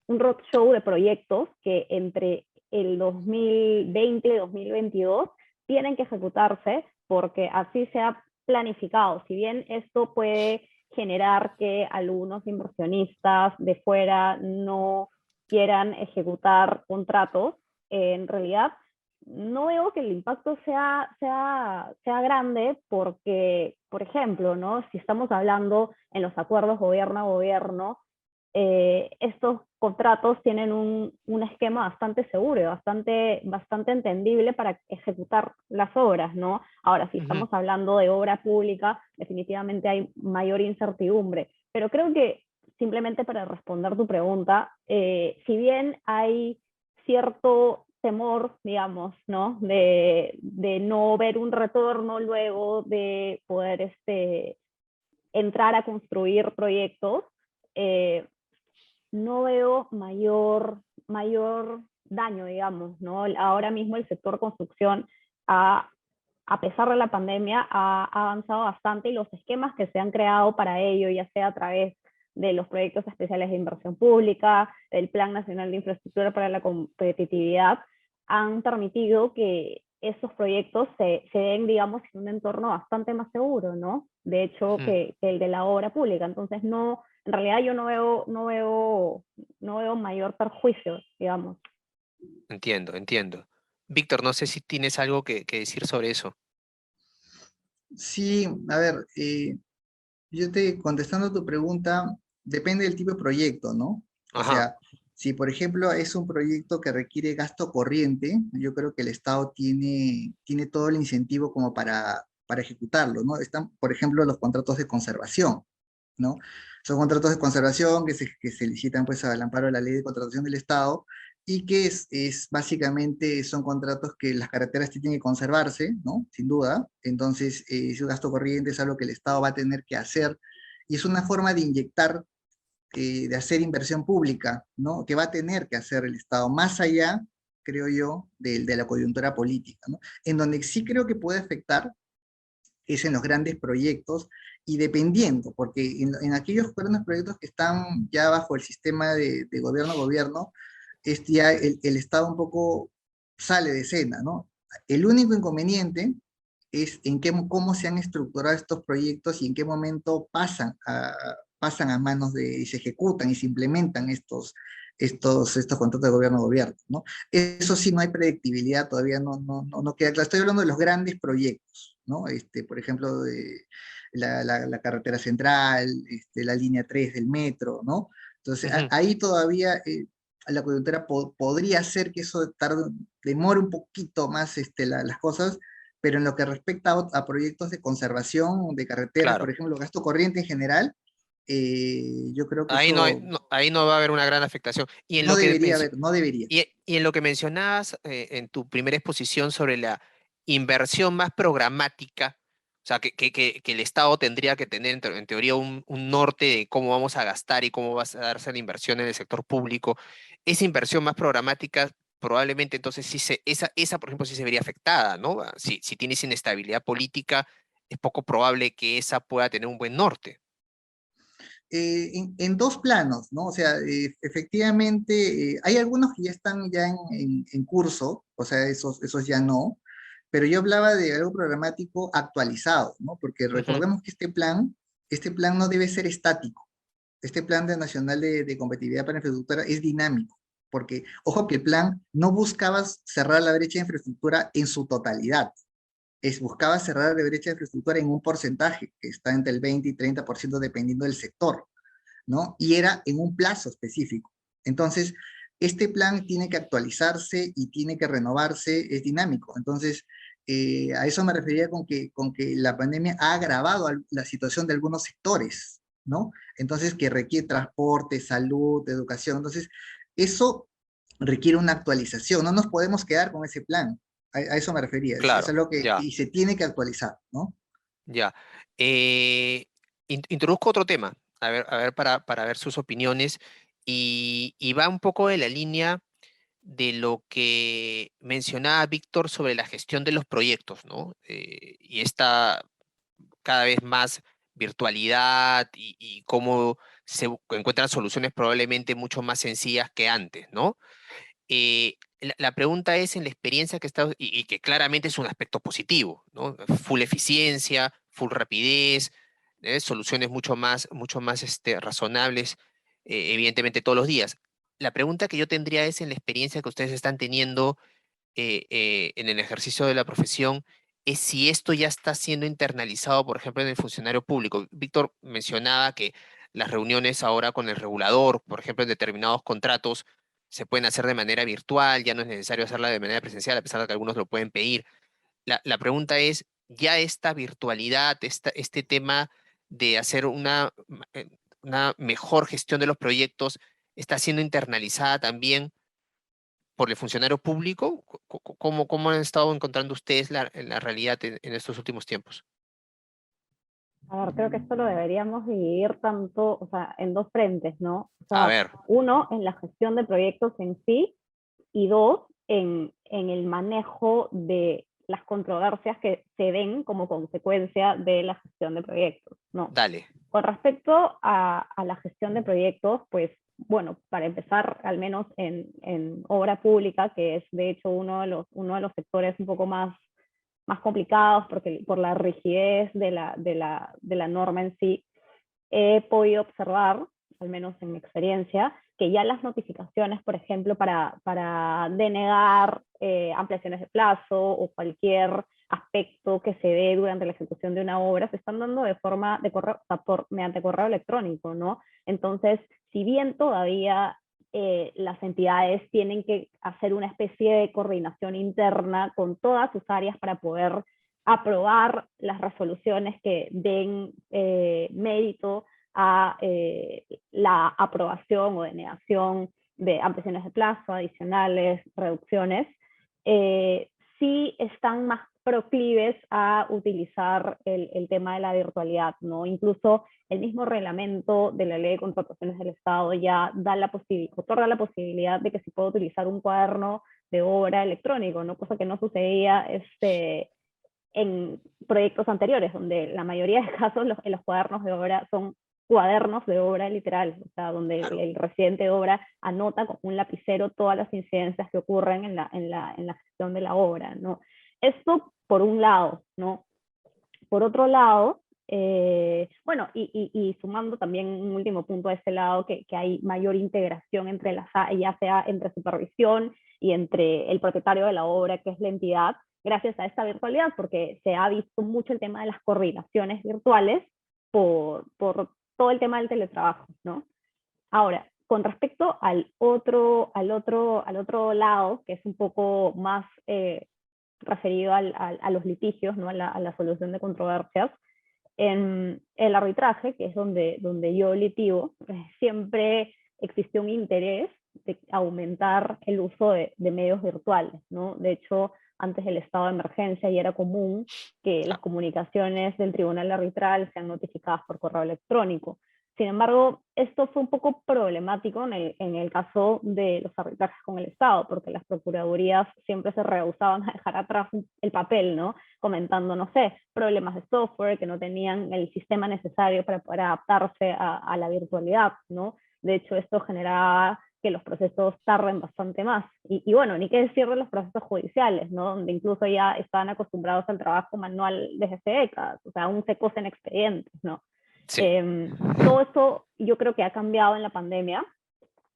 roadshow de proyectos que entre el 2020 y 2022 tienen que ejecutarse porque así se ha planificado. Si bien esto puede generar que algunos inversionistas de fuera no quieran ejecutar contratos, en realidad no veo que el impacto sea grande porque, por ejemplo, ¿no? Si estamos hablando en los acuerdos gobierno a gobierno, estos contratos tienen un esquema bastante seguro y bastante entendible para ejecutar las obras, ¿no? Ahora, si estamos hablando de obra pública, definitivamente hay mayor incertidumbre, pero creo que simplemente para responder tu pregunta, si bien hay cierto temor, digamos, ¿no? De no ver un retorno luego de poder entrar a construir proyectos, eh, no veo mayor daño, digamos, ¿no? Ahora mismo el sector construcción, a pesar de la pandemia, ha avanzado bastante y los esquemas que se han creado para ello, ya sea a través de los proyectos especiales de inversión pública, del Plan Nacional de Infraestructura para la Competitividad, han permitido que esos proyectos se den, digamos, en un entorno bastante más seguro, ¿no? De hecho, que el de la obra pública. Entonces, no, en realidad yo no veo mayor perjuicio, digamos. Entiendo, entiendo. Víctor, no sé si tienes algo que decir sobre eso. Sí, a ver, contestando a tu pregunta, depende del tipo de proyecto, ¿no? O Ajá. sea, si por ejemplo es un proyecto que requiere gasto corriente, yo creo que el Estado tiene todo el incentivo como para ejecutarlo, ¿no? Están, por ejemplo, los contratos de conservación, ¿no? Son contratos de conservación que se licitan pues al amparo de la ley de contratación del Estado y que básicamente son contratos que las carreteras tienen que conservarse, ¿no? Sin duda. Entonces, ese gasto corriente es algo que el Estado va a tener que hacer y es una forma de inyectar, de hacer inversión pública, ¿no? Que va a tener que hacer el Estado más allá, creo yo, de la coyuntura política, ¿no? En donde sí creo que puede afectar es en los grandes proyectos y dependiendo, porque en aquellos grandes proyectos que están ya bajo el sistema de gobierno a gobierno, ya el Estado un poco sale de escena, ¿no? El único inconveniente es cómo se han estructurado estos proyectos y en qué momento pasan a manos y se ejecutan y se implementan estos contratos de gobierno a gobierno, ¿no? Eso sí no hay predictibilidad, todavía no queda claro. Estoy hablando de los grandes proyectos, ¿no? Por ejemplo, de la carretera central, la línea 3 del metro, ¿no? Entonces, ahí todavía la coyuntura podría ser que eso demore un poquito más las cosas, pero en lo que respecta a proyectos de conservación de carreteras, por Claro. ejemplo, gasto corriente en general, yo creo que Ahí no, eso ahí no va a haber una gran afectación. Y en no lo que debería haber, no debería. y en lo que mencionabas en tu primera exposición sobre la inversión más programática, o sea, que el Estado tendría que tener en teoría un norte de cómo vamos a gastar y cómo va a darse la inversión en el sector público, esa inversión más programática probablemente entonces esa por ejemplo sí se vería afectada, ¿no? Si tienes inestabilidad política, es poco probable que esa pueda tener un buen norte. En dos planos, ¿no? O sea, efectivamente, hay algunos que ya están ya en curso, o sea, esos ya no, pero yo hablaba de algo programático actualizado, ¿no? Porque Ujú. recordemos que este plan no debe ser estático. Este plan nacional de competitividad para infraestructura es dinámico, porque, ojo que el plan no buscaba cerrar la brecha de infraestructura en su totalidad, buscaba cerrar la brecha de infraestructura en un porcentaje, que está entre el 20 y 30% dependiendo del sector, ¿no? Y era en un plazo específico. Entonces, este plan tiene que actualizarse y tiene que renovarse, es dinámico. Entonces, a eso me refería con que la pandemia ha agravado la situación de algunos sectores, ¿no? Entonces, que requiere transporte, salud, educación. Entonces, eso requiere una actualización. No nos podemos quedar con ese plan. A eso me refería. Es Claro, algo que ya, y se tiene que actualizar, ¿no? ya. Introduzco otro tema, a ver para ver sus opiniones, y va un poco de la línea de lo que mencionaba Víctor sobre la gestión de los proyectos, ¿no? Y esta cada vez más virtualidad y cómo encuentran soluciones probablemente mucho más sencillas que antes, ¿no? La pregunta es en la experiencia que está, y que claramente es un aspecto positivo, ¿no? Full eficiencia, full rapidez, soluciones mucho más razonables, evidentemente todos los días. La pregunta que yo tendría es en la experiencia que ustedes están teniendo en el ejercicio de la profesión, es si esto ya está siendo internalizado, por ejemplo, en el funcionario público. Víctor mencionaba que las reuniones ahora con el regulador, por ejemplo, en determinados contratos, se pueden hacer de manera virtual, ya no es necesario hacerla de manera presencial, a pesar de que algunos lo pueden pedir. La pregunta es, ¿ya esta virtualidad, este tema de hacer una mejor gestión de los proyectos, está siendo internalizada también por el funcionario público? ¿Cómo han estado encontrando ustedes la realidad en estos últimos tiempos? A ver, creo que esto lo deberíamos dividir tanto, o sea, en dos frentes, ¿no? O A sea, ver, uno, en la gestión de proyectos en sí, y dos, en el manejo de las controversias que se den como consecuencia de la gestión de proyectos, ¿no? dale. Con respecto a la gestión de proyectos, pues bueno, para empezar, al menos en obra pública, que es de hecho uno de los sectores un poco más complicados porque, por la rigidez de la norma en sí, he podido observar, al menos en mi experiencia, que ya las notificaciones, por ejemplo, para denegar ampliaciones de plazo o cualquier aspecto que se dé durante la ejecución de una obra, se están dando de forma de correo, o sea, mediante correo electrónico, ¿no? Entonces, si bien todavía las entidades tienen que hacer una especie de coordinación interna con todas sus áreas para poder aprobar las resoluciones que den mérito a la aprobación o denegación de ampliaciones de plazo, adicionales, reducciones, sí están más proclives a utilizar el tema de la virtualidad, ¿no? Incluso el mismo reglamento de la Ley de Contrataciones del Estado ya otorga la posibilidad de que se pueda utilizar un cuaderno de obra electrónico, ¿no? Cosa que no sucedía en proyectos anteriores, donde la mayoría de casos en los cuadernos de obra son cuadernos de obra literal, o sea, donde Claro. el residente de obra anota con un lapicero todas las incidencias que ocurren en la gestión de la obra, ¿no? Esto por un lado, ¿no? Por otro lado, bueno, y sumando también un último punto a este lado, que hay mayor integración entre ya sea entre supervisión y entre el propietario de la obra, que es la entidad, gracias a esta virtualidad, porque se ha visto mucho el tema de las coordinaciones virtuales por todo el tema del teletrabajo, ¿no? Ahora, con respecto al otro lado, que es un poco más referido a los litigios, ¿no? A la solución de controversias, en el arbitraje, que es donde yo litigo, siempre existió un interés de aumentar el uso de medios virtuales, ¿no? De hecho, antes del estado de emergencia ya era común que las comunicaciones del tribunal arbitral sean notificadas por correo electrónico. Sin embargo, esto fue un poco problemático en el caso de los arbitrajes con el Estado, porque las procuradurías siempre se rehusaban a dejar atrás el papel, ¿no? Comentando, no sé, problemas de software, que no tenían el sistema necesario para poder adaptarse a la virtualidad, ¿no? De hecho, esto generaba que los procesos tarden bastante más. Y bueno, ni qué decir de los procesos judiciales, ¿no? Donde incluso ya estaban acostumbrados al trabajo manual desde hace décadas, o sea, aún se cosen expedientes, ¿no? Sí. Todo esto yo creo que ha cambiado en la pandemia,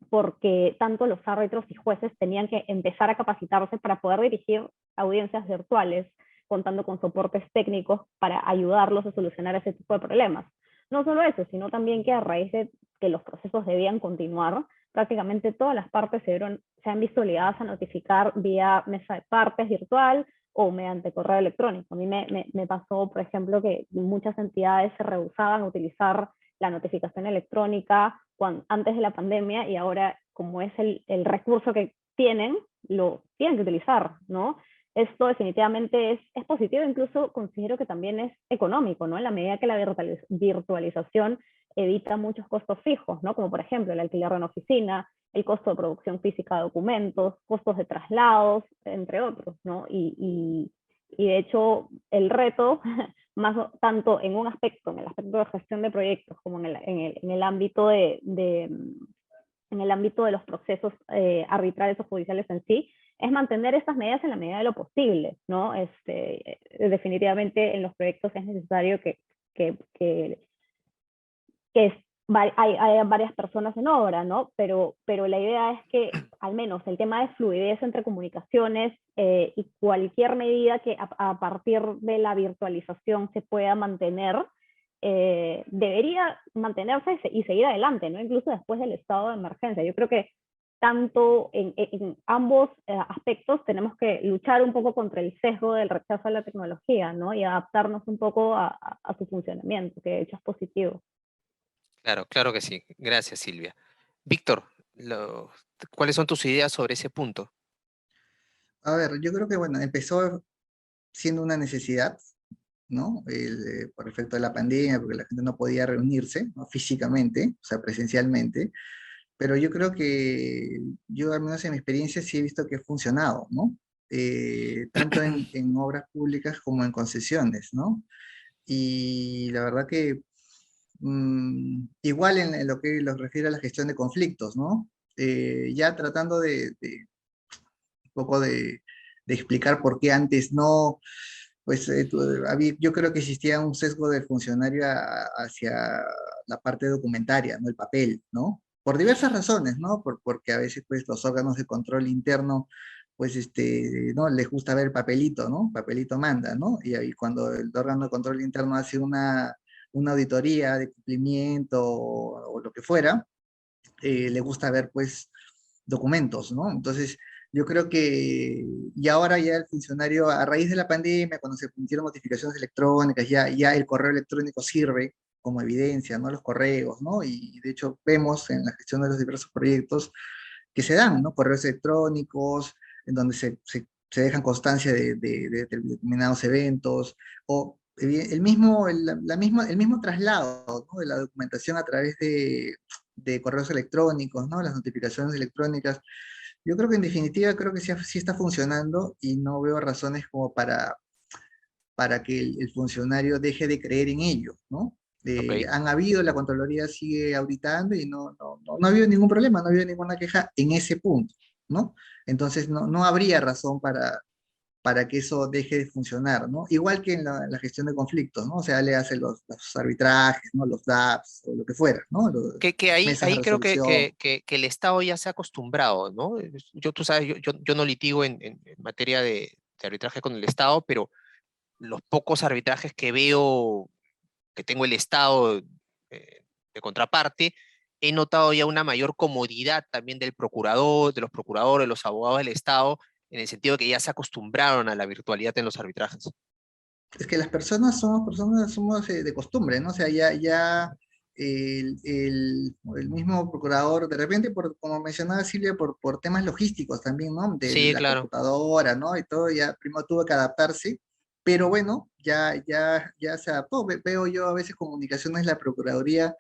porque tanto los árbitros y jueces tenían que empezar a capacitarse para poder dirigir audiencias virtuales, contando con soportes técnicos para ayudarlos a solucionar ese tipo de problemas. No solo eso, sino también que a raíz de que los procesos debían continuar, prácticamente todas las partes se han visto obligadas a notificar vía mesa de partes virtual o mediante correo electrónico. A mí me pasó, por ejemplo, que muchas entidades se rehusaban a utilizar la notificación electrónica antes de la pandemia, y ahora, como es el recurso que tienen, lo tienen que utilizar, ¿no? Esto definitivamente es positivo, incluso considero que también es económico, ¿no? En la medida que la virtualización evita muchos costos fijos, ¿no? Como por ejemplo el alquiler de una oficina, el costo de producción física de documentos, costos de traslados, entre otros, ¿no? Y de hecho el reto, más tanto en un aspecto, en el aspecto de gestión de proyectos, como en el ámbito en el ámbito de los procesos arbitrales o judiciales en sí, es mantener estas medidas en la medida de lo posible, ¿no? Definitivamente en los proyectos es necesario que hay varias personas en obra, ¿no? Pero la idea es que al menos el tema de fluidez entre comunicaciones y cualquier medida que a partir de la virtualización se pueda mantener, debería mantenerse y seguir adelante, ¿no? Incluso después del estado de emergencia. Yo creo que tanto en ambos aspectos tenemos que luchar un poco contra el sesgo del rechazo a la tecnología, ¿no? Y adaptarnos un poco a su funcionamiento, que de hecho es positivo. Claro, claro que sí. Gracias, Silvia. Víctor, ¿cuáles son tus ideas sobre ese punto? A ver, yo creo que, bueno, empezó siendo una necesidad, ¿no? Por efecto de la pandemia, porque la gente no podía reunirse, ¿no? Físicamente, o sea, presencialmente, pero yo creo que yo, al menos en mi experiencia, sí he visto que ha funcionado, ¿no? Tanto en obras públicas como en concesiones, ¿no? Y la verdad que igual en lo que los refiere a la gestión de conflictos, ¿no? Ya tratando de un poco de explicar por qué antes no, pues yo creo que existía un sesgo del funcionario hacia la parte documentaria, ¿no? El papel, ¿no? Por diversas razones, ¿no? Porque a veces pues los órganos de control interno pues no les gusta ver papelito, ¿no? Papelito manda, ¿no? Y ahí cuando el órgano de control interno hace una auditoría de cumplimiento o lo que fuera, le gusta ver pues documentos, ¿no? Entonces, yo creo que y ahora ya el funcionario, a raíz de la pandemia, cuando se permitieron notificaciones electrónicas, ya el correo electrónico sirve como evidencia, ¿no? Los correos, ¿no? Y de hecho vemos en la gestión de los diversos proyectos que se dan, ¿no? Correos electrónicos, en donde se dejan constancia de determinados eventos, o el mismo traslado, ¿no? De la documentación a través de correos electrónicos, ¿no? Las notificaciones electrónicas. Yo creo que en definitiva creo que sí está funcionando y no veo razones como para que el funcionario deje de creer en ello, ¿no? Ok. Han habido, la Contraloría sigue auditando y no ha habido ningún problema, no ha habido ninguna queja en ese punto, ¿no? Entonces no habría razón para que eso deje de funcionar, ¿no? Igual que en la gestión de conflictos, ¿no? O sea, le hace los arbitrajes, ¿no? Los DAPs o lo que fuera, ¿no? Que Mesas de ahí creo resolución. que el Estado ya se ha acostumbrado, ¿no? Tú sabes, yo no litigo en materia de arbitraje con el Estado, pero los pocos arbitrajes que veo, que tengo el Estado de contraparte, he notado ya una mayor comodidad también del procurador, de los procuradores, los abogados del Estado, en el sentido de que ya se acostumbraron a la virtualidad en los arbitrajes. Es que las personas somos de costumbre, ¿no? O sea, ya el mismo procurador, de repente, como mencionaba Silvia, por temas logísticos también, ¿no? De Sí, la claro. computadora, ¿no? Y todo, ya primero tuvo que adaptarse, pero bueno, ya se adaptó. Veo yo a veces comunicaciones de la Procuraduría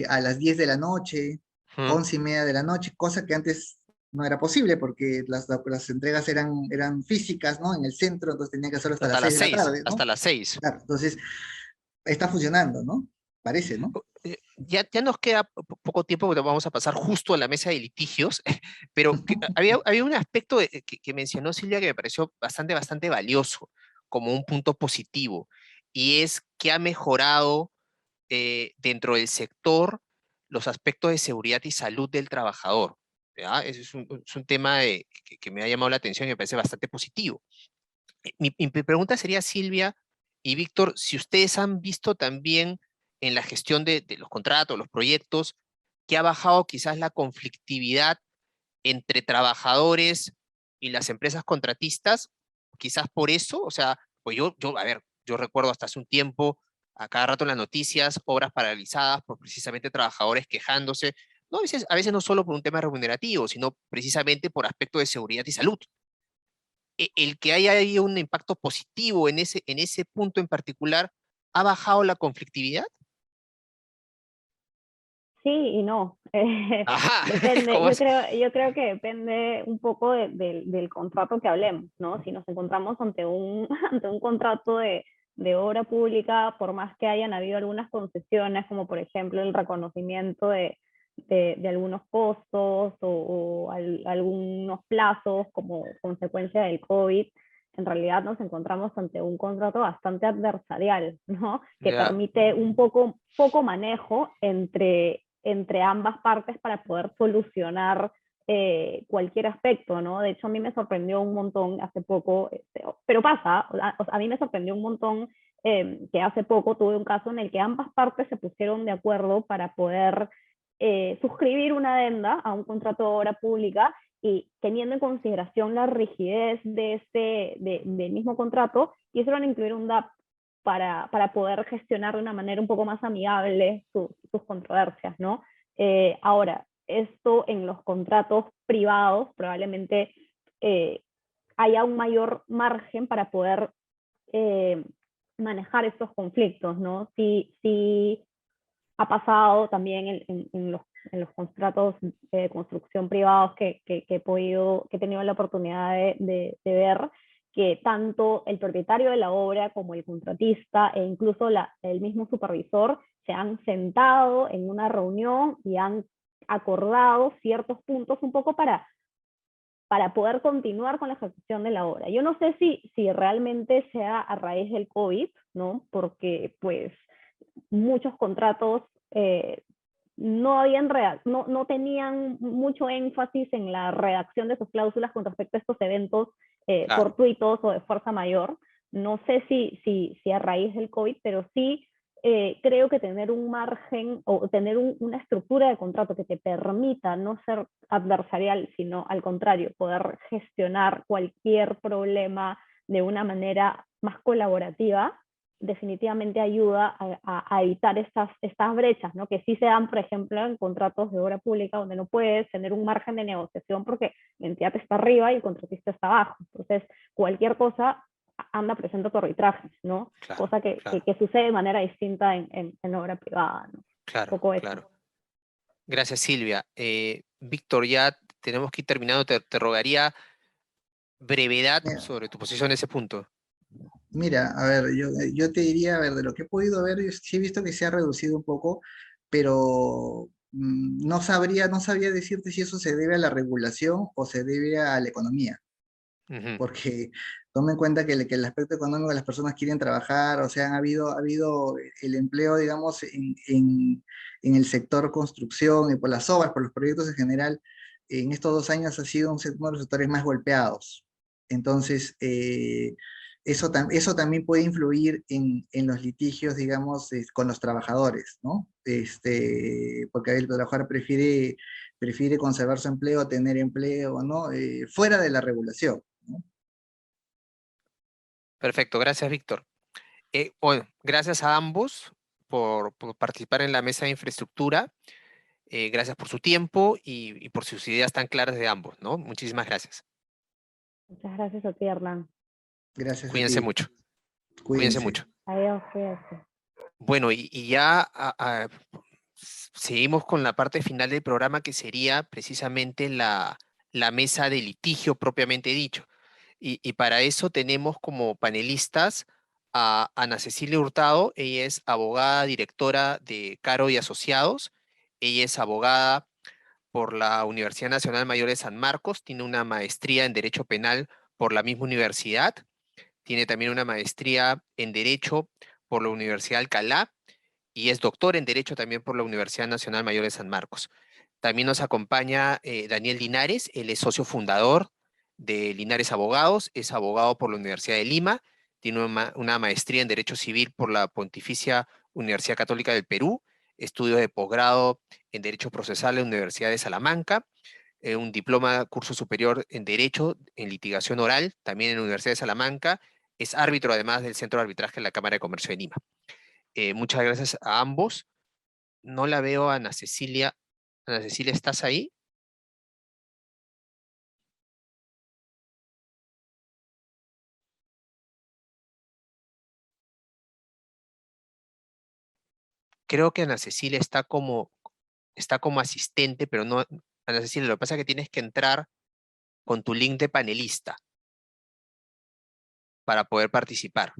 a las 10 de la noche, 11:30 de la noche, cosa que antes no era posible porque las entregas eran físicas, ¿no? En el centro, entonces tenían que hacerlo hasta las 6 de la tarde, ¿no? hasta las 6. Claro, entonces está funcionando, ¿no? Parece, ¿no? Ya nos queda poco tiempo, porque vamos a pasar justo a la mesa de litigios, pero había un aspecto que mencionó Silvia que me pareció bastante valioso, como un punto positivo, y es que ha mejorado dentro del sector los aspectos de seguridad y salud del trabajador. ¿Ya? Ese es un tema que me ha llamado la atención y me parece bastante positivo. Mi pregunta sería, Silvia y Víctor, si ustedes han visto también en la gestión de los contratos, los proyectos, que ha bajado quizás la conflictividad entre trabajadores y las empresas contratistas, quizás por eso, o sea, pues a ver, yo recuerdo hasta hace un tiempo, a cada rato en las noticias, obras paralizadas por precisamente trabajadores quejándose, no, a veces no solo por un tema remunerativo, sino precisamente por aspectos de seguridad y salud. El que haya ahí un impacto positivo en ese punto en particular, ¿ha bajado la conflictividad? Sí y no. Ajá, Depende, ¿cómo es? yo creo que depende un poco del contrato que hablemos, ¿no? Si nos encontramos ante un, ante un contrato de obra pública, por más que hayan habido algunas concesiones, como por ejemplo el reconocimiento de algunos costos algunos plazos como consecuencia del COVID, en realidad nos encontramos ante un contrato bastante adversarial, ¿no? Que Ya, permite un poco manejo entre ambas partes para poder solucionar cualquier aspecto, ¿no? De hecho, a mí me sorprendió un montón hace poco, pero pasa, a mí me sorprendió un montón que hace poco tuve un caso en el que ambas partes se pusieron de acuerdo para poder suscribir una adenda a un contrato de obra pública y teniendo en consideración la rigidez del mismo contrato, quisieron incluir un DAP para poder gestionar de una manera un poco más amigable sus controversias, ¿no? Ahora, esto en los contratos privados probablemente haya un mayor margen para poder manejar estos conflictos, ¿no? Si ha pasado también en los contratos de construcción privados que he tenido la oportunidad de ver, que tanto el propietario de la obra como el contratista e incluso el mismo supervisor se han sentado en una reunión y han acordado ciertos puntos un poco para poder continuar con la ejecución de la obra. Yo no sé si realmente sea a raíz del COVID, ¿no? Porque pues muchos contratos no tenían mucho énfasis en la redacción de sus cláusulas con respecto a estos eventos claro. fortuitos o de fuerza mayor. No sé si a raíz del COVID, pero sí creo que tener un margen o tener una estructura de contrato que te permita no ser adversarial, sino al contrario, poder gestionar cualquier problema de una manera más colaborativa, definitivamente ayuda a evitar estas brechas, ¿no? Que sí se dan, por ejemplo, en contratos de obra pública, donde no puedes tener un margen de negociación porque la entidad está arriba y el contratista está abajo. Entonces, cualquier cosa anda presente tu arbitraje, ¿no? Claro, Cosa que sucede de manera distinta en obra privada, ¿no? claro, Un poco eso. claro. Gracias, Silvia. Víctor, ya tenemos que ir terminando. Te rogaría brevedad sobre tu posición en ese punto. Mira, a ver, yo te diría, a ver, de lo que he podido ver, yo sí he visto que se ha reducido un poco, pero no sabría decirte si eso se debe a la regulación o se debe a la economía, porque toma en cuenta que el aspecto económico, las personas quieren trabajar, o sea, ha habido el empleo, digamos, en el sector construcción y por las obras, por los proyectos en general, en estos 2 años ha sido uno de los sectores más golpeados. Entonces, eso también puede influir en los litigios, digamos, con los trabajadores, ¿no? Porque el trabajador prefiere conservar su empleo, tener empleo, ¿no? Fuera de la regulación, ¿no? Perfecto, gracias, Víctor. Bueno, gracias a ambos por participar en la mesa de infraestructura. Gracias por su tiempo y por sus ideas tan claras de ambos, ¿no? Muchísimas gracias. Muchas gracias a ti, Hernán. Gracias a Cuídense ti. mucho. Cuídense Cuídense. mucho. Adiós, cuídate. Bueno, y ya seguimos con la parte final del programa, que sería precisamente la mesa de litigio propiamente dicho. Y para eso tenemos como panelistas a Ana Cecilia Hurtado. Ella es abogada directora de Caro y Asociados. Ella es abogada por la Universidad Nacional Mayor de San Marcos, tiene una maestría en Derecho Penal por la misma universidad, tiene también una maestría en Derecho por la Universidad de Alcalá y es doctor en Derecho también por la Universidad Nacional Mayor de San Marcos. También nos acompaña Daniel Linares, él es socio fundador de Linares Abogados, es abogado por la Universidad de Lima, tiene una maestría en Derecho Civil por la Pontificia Universidad Católica del Perú, estudios de posgrado en Derecho Procesal en la Universidad de Salamanca, un diploma curso superior en Derecho en Litigación Oral, también en la Universidad de Salamanca, es árbitro además del Centro de Arbitraje de la Cámara de Comercio de Lima. Muchas gracias a ambos. No la veo a Ana Cecilia. Ana Cecilia, ¿estás ahí? Creo que Ana Cecilia está como asistente, pero no, Ana Cecilia, lo que pasa es que tienes que entrar con tu link de panelista para poder participar.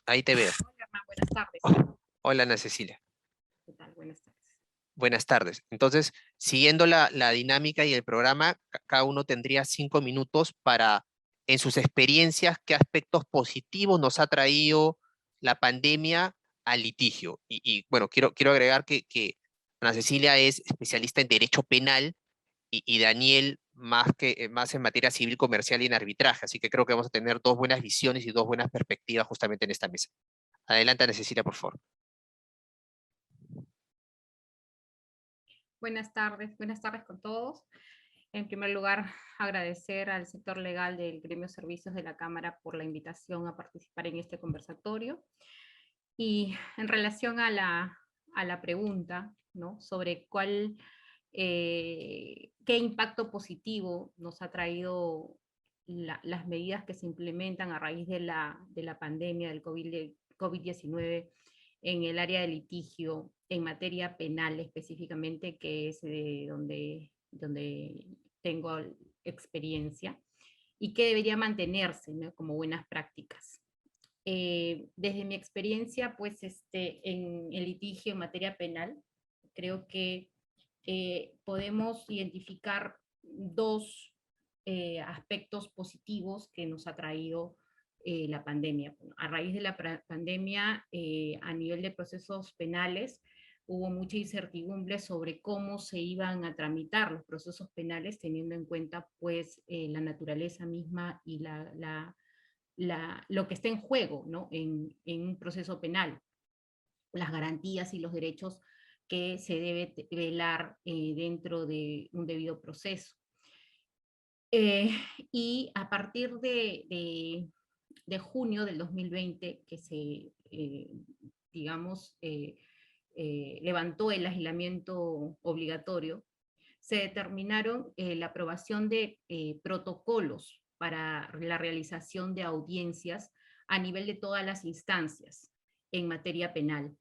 Ahí te veo. Hola, Hernán, buenas tardes. Hola, Ana Cecilia. ¿Qué tal? Buenas tardes. Buenas tardes. Entonces, siguiendo la dinámica y el programa, cada uno tendría 5 minutos para, en sus experiencias, qué aspectos positivos nos ha traído la pandemia al litigio. Bueno, quiero agregar que Ana Cecilia es especialista en derecho penal y Daniel más en materia civil, comercial y en arbitraje. Así que creo que vamos a tener dos buenas visiones y dos buenas perspectivas justamente en esta mesa. Adelante, Ana Cecilia, por favor. Buenas tardes con todos. En primer lugar, agradecer al sector legal del Gremio Servicios de la Cámara por la invitación a participar en este conversatorio. Y en relación a la pregunta, ¿no?, sobre qué impacto positivo nos ha traído las medidas que se implementan a raíz de la pandemia del COVID-19 en el área de litigio, en materia penal específicamente, que es donde tengo experiencia, y que debería mantenerse, ¿no?, como buenas prácticas. Desde mi experiencia, pues, en el litigio en materia penal, creo que podemos identificar dos aspectos positivos que nos ha traído la pandemia. A raíz de la pandemia, a nivel de procesos penales, hubo mucha incertidumbre sobre cómo se iban a tramitar los procesos penales, teniendo en cuenta, pues, la naturaleza misma y lo que está en juego, ¿no?, en un proceso penal, las garantías y los derechos que se debe velar dentro de un debido proceso. Y a partir de junio del 2020, que se, digamos, levantó el aislamiento obligatorio, se determinaron la aprobación de protocolos para la realización de audiencias a nivel de todas las instancias en materia penal.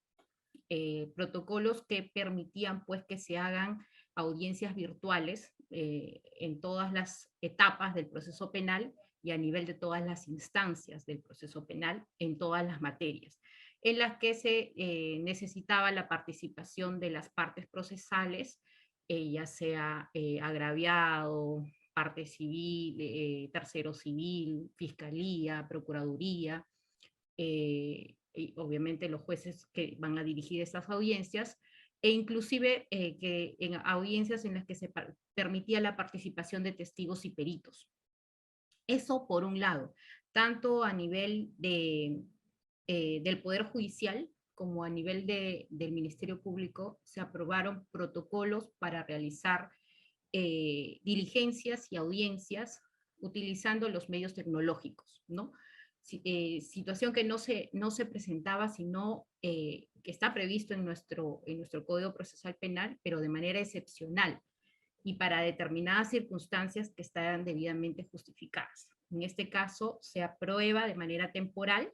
Protocolos que permitían, pues, que se hagan audiencias virtuales en todas las etapas del proceso penal y a nivel de todas las instancias del proceso penal en todas las materias, en las que se necesitaba la participación de las partes procesales, ya sea agraviado, parte civil, tercero civil, fiscalía, procuraduría, y obviamente los jueces que van a dirigir estas audiencias, e inclusive que en audiencias en las que se permitía la participación de testigos y peritos. Eso por un lado, tanto a nivel del Poder Judicial como a nivel del Ministerio Público, se aprobaron protocolos para realizar diligencias y audiencias utilizando los medios tecnológicos, ¿no? Situación que no se presentaba sino que está previsto en nuestro Código Procesal Penal, pero de manera excepcional y para determinadas circunstancias que están debidamente justificadas. En este caso, se aprueba de manera temporal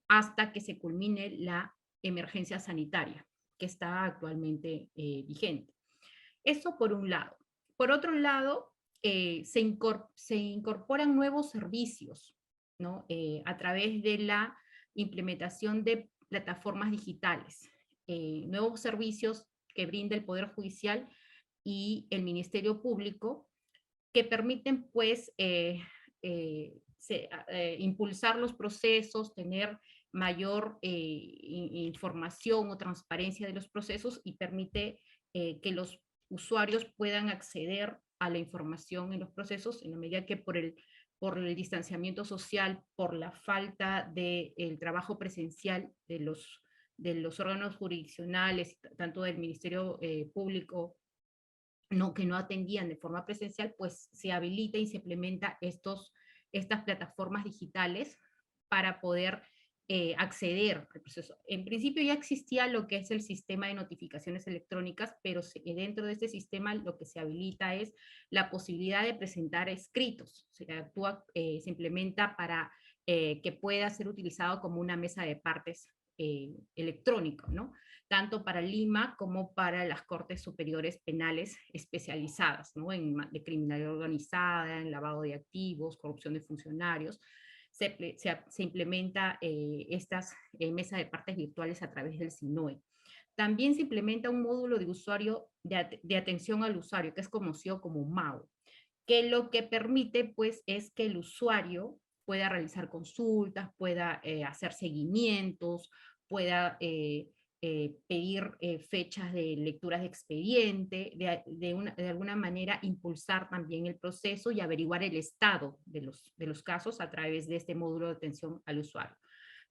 hasta que se culmine la emergencia sanitaria que está actualmente vigente. Eso por un lado. Por otro lado, se incorporan nuevos servicios, ¿no? A través de la implementación de plataformas digitales, nuevos servicios que brinda el Poder Judicial y el Ministerio Público, que permiten pues impulsar los procesos, tener mayor información o transparencia de los procesos y permite que los usuarios puedan acceder a la información en los procesos en la medida que por el distanciamiento social, por la falta del trabajo presencial de los órganos jurisdiccionales, tanto del Ministerio Público, que no atendían de forma presencial, pues se habilita y se implementa estas plataformas digitales para poder acceder al proceso. En principio ya existía lo que es el sistema de notificaciones electrónicas, pero dentro de este sistema lo que se habilita es la posibilidad de presentar escritos. Se implementa para que pueda ser utilizado como una mesa de partes electrónico, ¿no? Tanto para Lima como para las Cortes Superiores Penales especializadas, ¿no? De criminalidad organizada, en lavado de activos, corrupción de funcionarios. Se implementa estas mesas de partes virtuales a través del SINOE. También se implementa un módulo de usuario de atención al usuario, que es conocido como MAU, que lo que permite pues es que el usuario pueda realizar consultas, pueda hacer seguimientos, pueda pedir fechas de lecturas de expediente, de alguna manera impulsar también el proceso y averiguar el estado de los casos a través de este módulo de atención al usuario.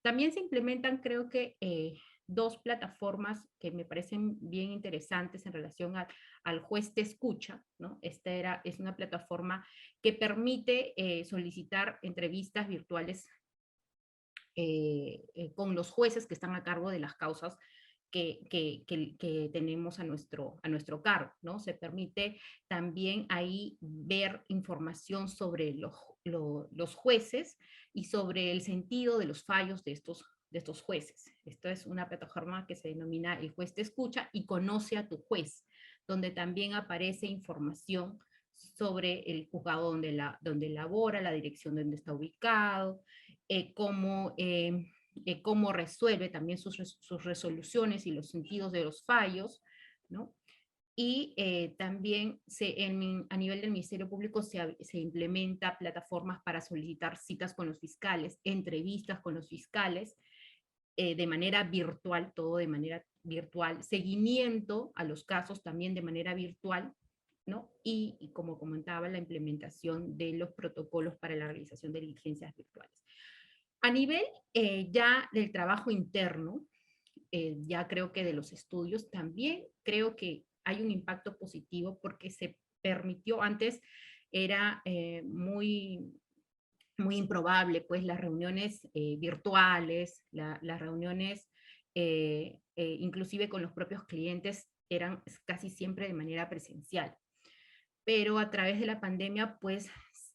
También se implementan, creo que, dos plataformas que me parecen bien interesantes en relación al juez te escucha, ¿no? Esta es una plataforma que permite solicitar entrevistas virtuales con los jueces que están a cargo de las causas que tenemos a nuestro cargo, ¿no? Se permite también ahí ver información sobre los jueces y sobre el sentido de los fallos de estos jueces. Esto es una plataforma que se denomina El Juez Te Escucha y Conoce a tu Juez, donde también aparece información sobre el juzgado donde labora, la dirección donde está ubicado, cómo resuelve también sus resoluciones y los sentidos de los fallos, ¿no? Y también a nivel del Ministerio Público se implementa plataformas para solicitar citas con los fiscales, entrevistas con los fiscales, de manera virtual, todo de manera virtual, seguimiento a los casos también de manera virtual, ¿no? Y como comentaba, la implementación de los protocolos para la realización de diligencias virtuales. A nivel ya del trabajo interno, ya creo que de los estudios, también creo que hay un impacto positivo porque se permitió, antes era muy improbable, pues las reuniones virtuales, las reuniones inclusive con los propios clientes eran casi siempre de manera presencial. Pero a través de la pandemia, pues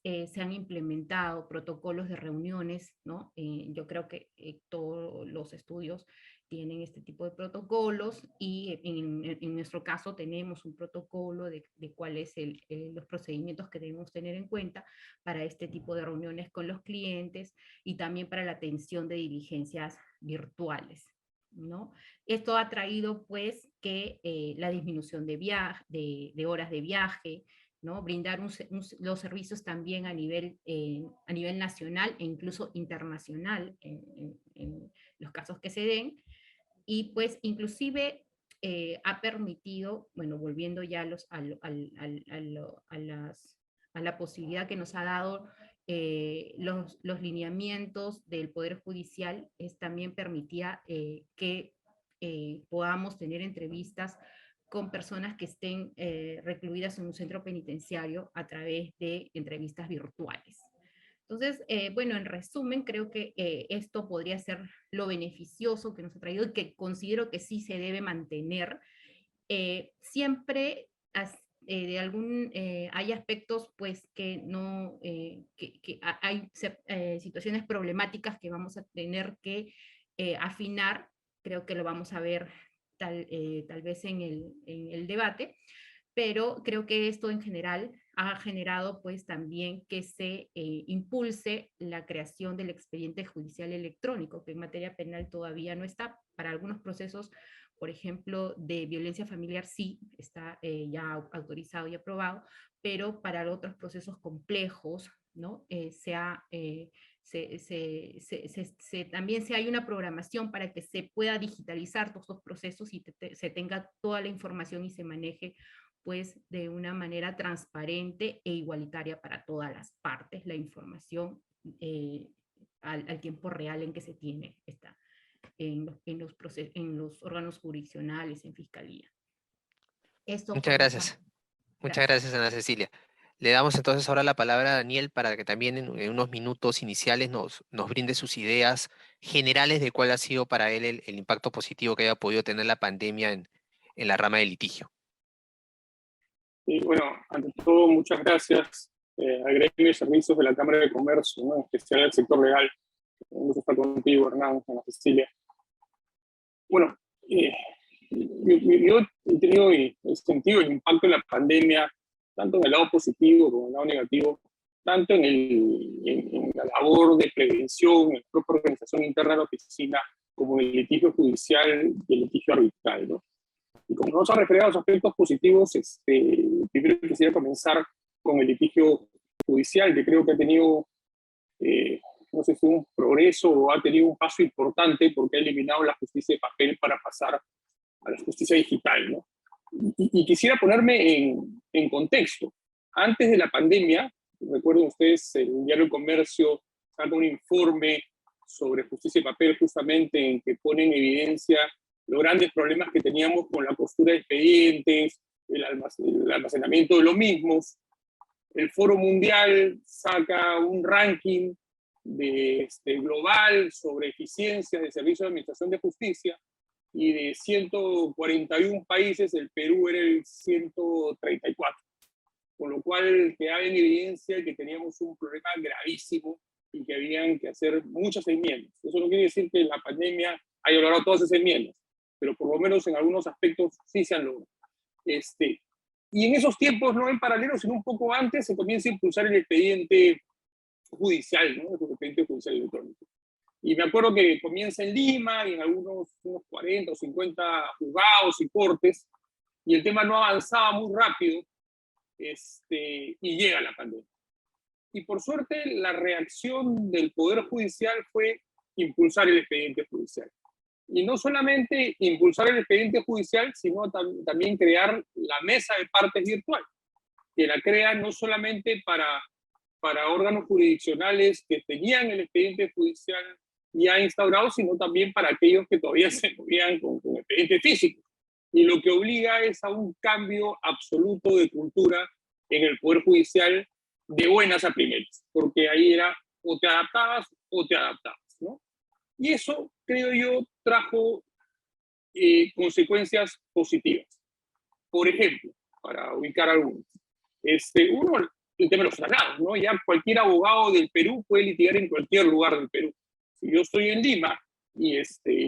se han implementado protocolos de reuniones, ¿no? Yo creo que todos los estudios tienen este tipo de protocolos y en nuestro caso tenemos un protocolo de cuáles los procedimientos que debemos tener en cuenta para este tipo de reuniones con los clientes y también para la atención de diligencias virtuales, ¿no? Esto ha traído pues que la disminución de horas de viaje, ¿no? Brindar los servicios también a nivel nacional e incluso internacional en los casos que se den, y pues inclusive ha permitido, bueno, volviendo ya a la posibilidad que nos ha dado los lineamientos del Poder Judicial, también permitía que podamos tener entrevistas con personas que estén recluidas en un centro penitenciario a través de entrevistas virtuales, Entonces, bueno, en resumen, creo que esto podría ser lo beneficioso que nos ha traído y que considero que sí se debe mantener. Siempre hay aspectos pues que no, hay situaciones problemáticas que vamos a tener que afinar, creo que lo vamos a ver tal vez en el debate, pero creo que esto en general ha generado pues también que se impulse la creación del expediente judicial electrónico, que en materia penal todavía no está. Para algunos procesos, por ejemplo, de violencia familiar sí está ya autorizado y aprobado, pero para otros procesos complejos, ¿no? También hay una programación para que se pueda digitalizar todos los procesos y se tenga toda la información y se maneje pues de una manera transparente e igualitaria para todas las partes, la información al tiempo real en que se tiene en los órganos jurisdiccionales, en fiscalía. Esto Muchas por mi gracias. parte. Muchas gracias, Ana Cecilia. Le damos entonces ahora la palabra a Daniel para que también en unos minutos iniciales nos brinde sus ideas generales de cuál ha sido para él el impacto positivo que haya podido tener la pandemia en la rama del litigio. Y bueno, ante todo, muchas gracias al Gremio de Servicios de la Cámara de Comercio, ¿no? En especial al sector legal. Un gusto estar contigo, Hernán, Ana Cecilia. Bueno, yo he tenido y he sentido el impacto de la pandemia, tanto en el lado positivo como en el lado negativo, tanto en la labor de prevención, en la propia organización interna de la oficina, como en el litigio judicial y el litigio arbitral, ¿no? Y como nos ha referido a los aspectos positivos, primero quisiera comenzar con el litigio judicial, que creo que ha tenido, no sé si un progreso o ha tenido un paso importante porque ha eliminado la justicia de papel para pasar a la justicia digital, ¿no? Y quisiera ponerme en contexto. Antes de la pandemia, recuerden ustedes, el diario El Comercio saca un informe sobre justicia de papel justamente en que pone en evidencia los grandes problemas que teníamos con la postura de expedientes, el almacenamiento de los mismos. El Foro Mundial saca un ranking global sobre eficiencia de servicios de administración de justicia, y de 141 países, el Perú era el 134. Con lo cual quedaba en evidencia que teníamos un problema gravísimo y que habían que hacer muchas enmiendas. Eso no quiere decir que la pandemia haya logrado todas esas enmiendas, pero por lo menos en algunos aspectos sí se han logrado. Y en esos tiempos, no en paralelo, sino un poco antes, se comienza a impulsar el expediente judicial, ¿no? El expediente judicial electrónico. Y me acuerdo que comienza en Lima y en unos 40 o 50 juzgados y cortes, y el tema no avanzaba muy rápido, y llega la pandemia. Y por suerte la reacción del Poder Judicial fue impulsar el expediente judicial. Y no solamente impulsar el expediente judicial, sino también crear la mesa de partes virtual, que la crea no solamente para órganos jurisdiccionales que tenían el expediente judicial ya instaurado, sino también para aquellos que todavía se movían con expediente físico. Y lo que obliga es a un cambio absoluto de cultura en el Poder Judicial de buenas a primeras, porque ahí era o te adaptabas, ¿no? Y eso, creo yo, trajo consecuencias positivas. Por ejemplo, para ubicar algunos, uno, el tema de los traslados, ¿no? Ya cualquier abogado del Perú puede litigar en cualquier lugar del Perú. Si yo estoy en Lima y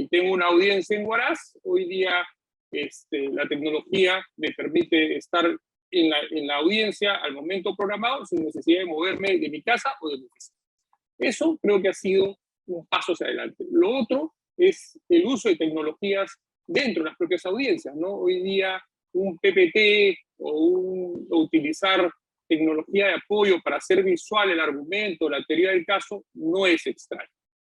tengo una audiencia en Huaraz, hoy día la tecnología me permite estar en la audiencia al momento programado sin necesidad de moverme de mi casa o de mi oficina. Eso creo que ha sido un paso hacia adelante. Lo otro es el uso de tecnologías dentro de las propias audiencias, ¿no? Hoy día un PPT o utilizar tecnología de apoyo para hacer visual el argumento, la teoría del caso, no es extraño.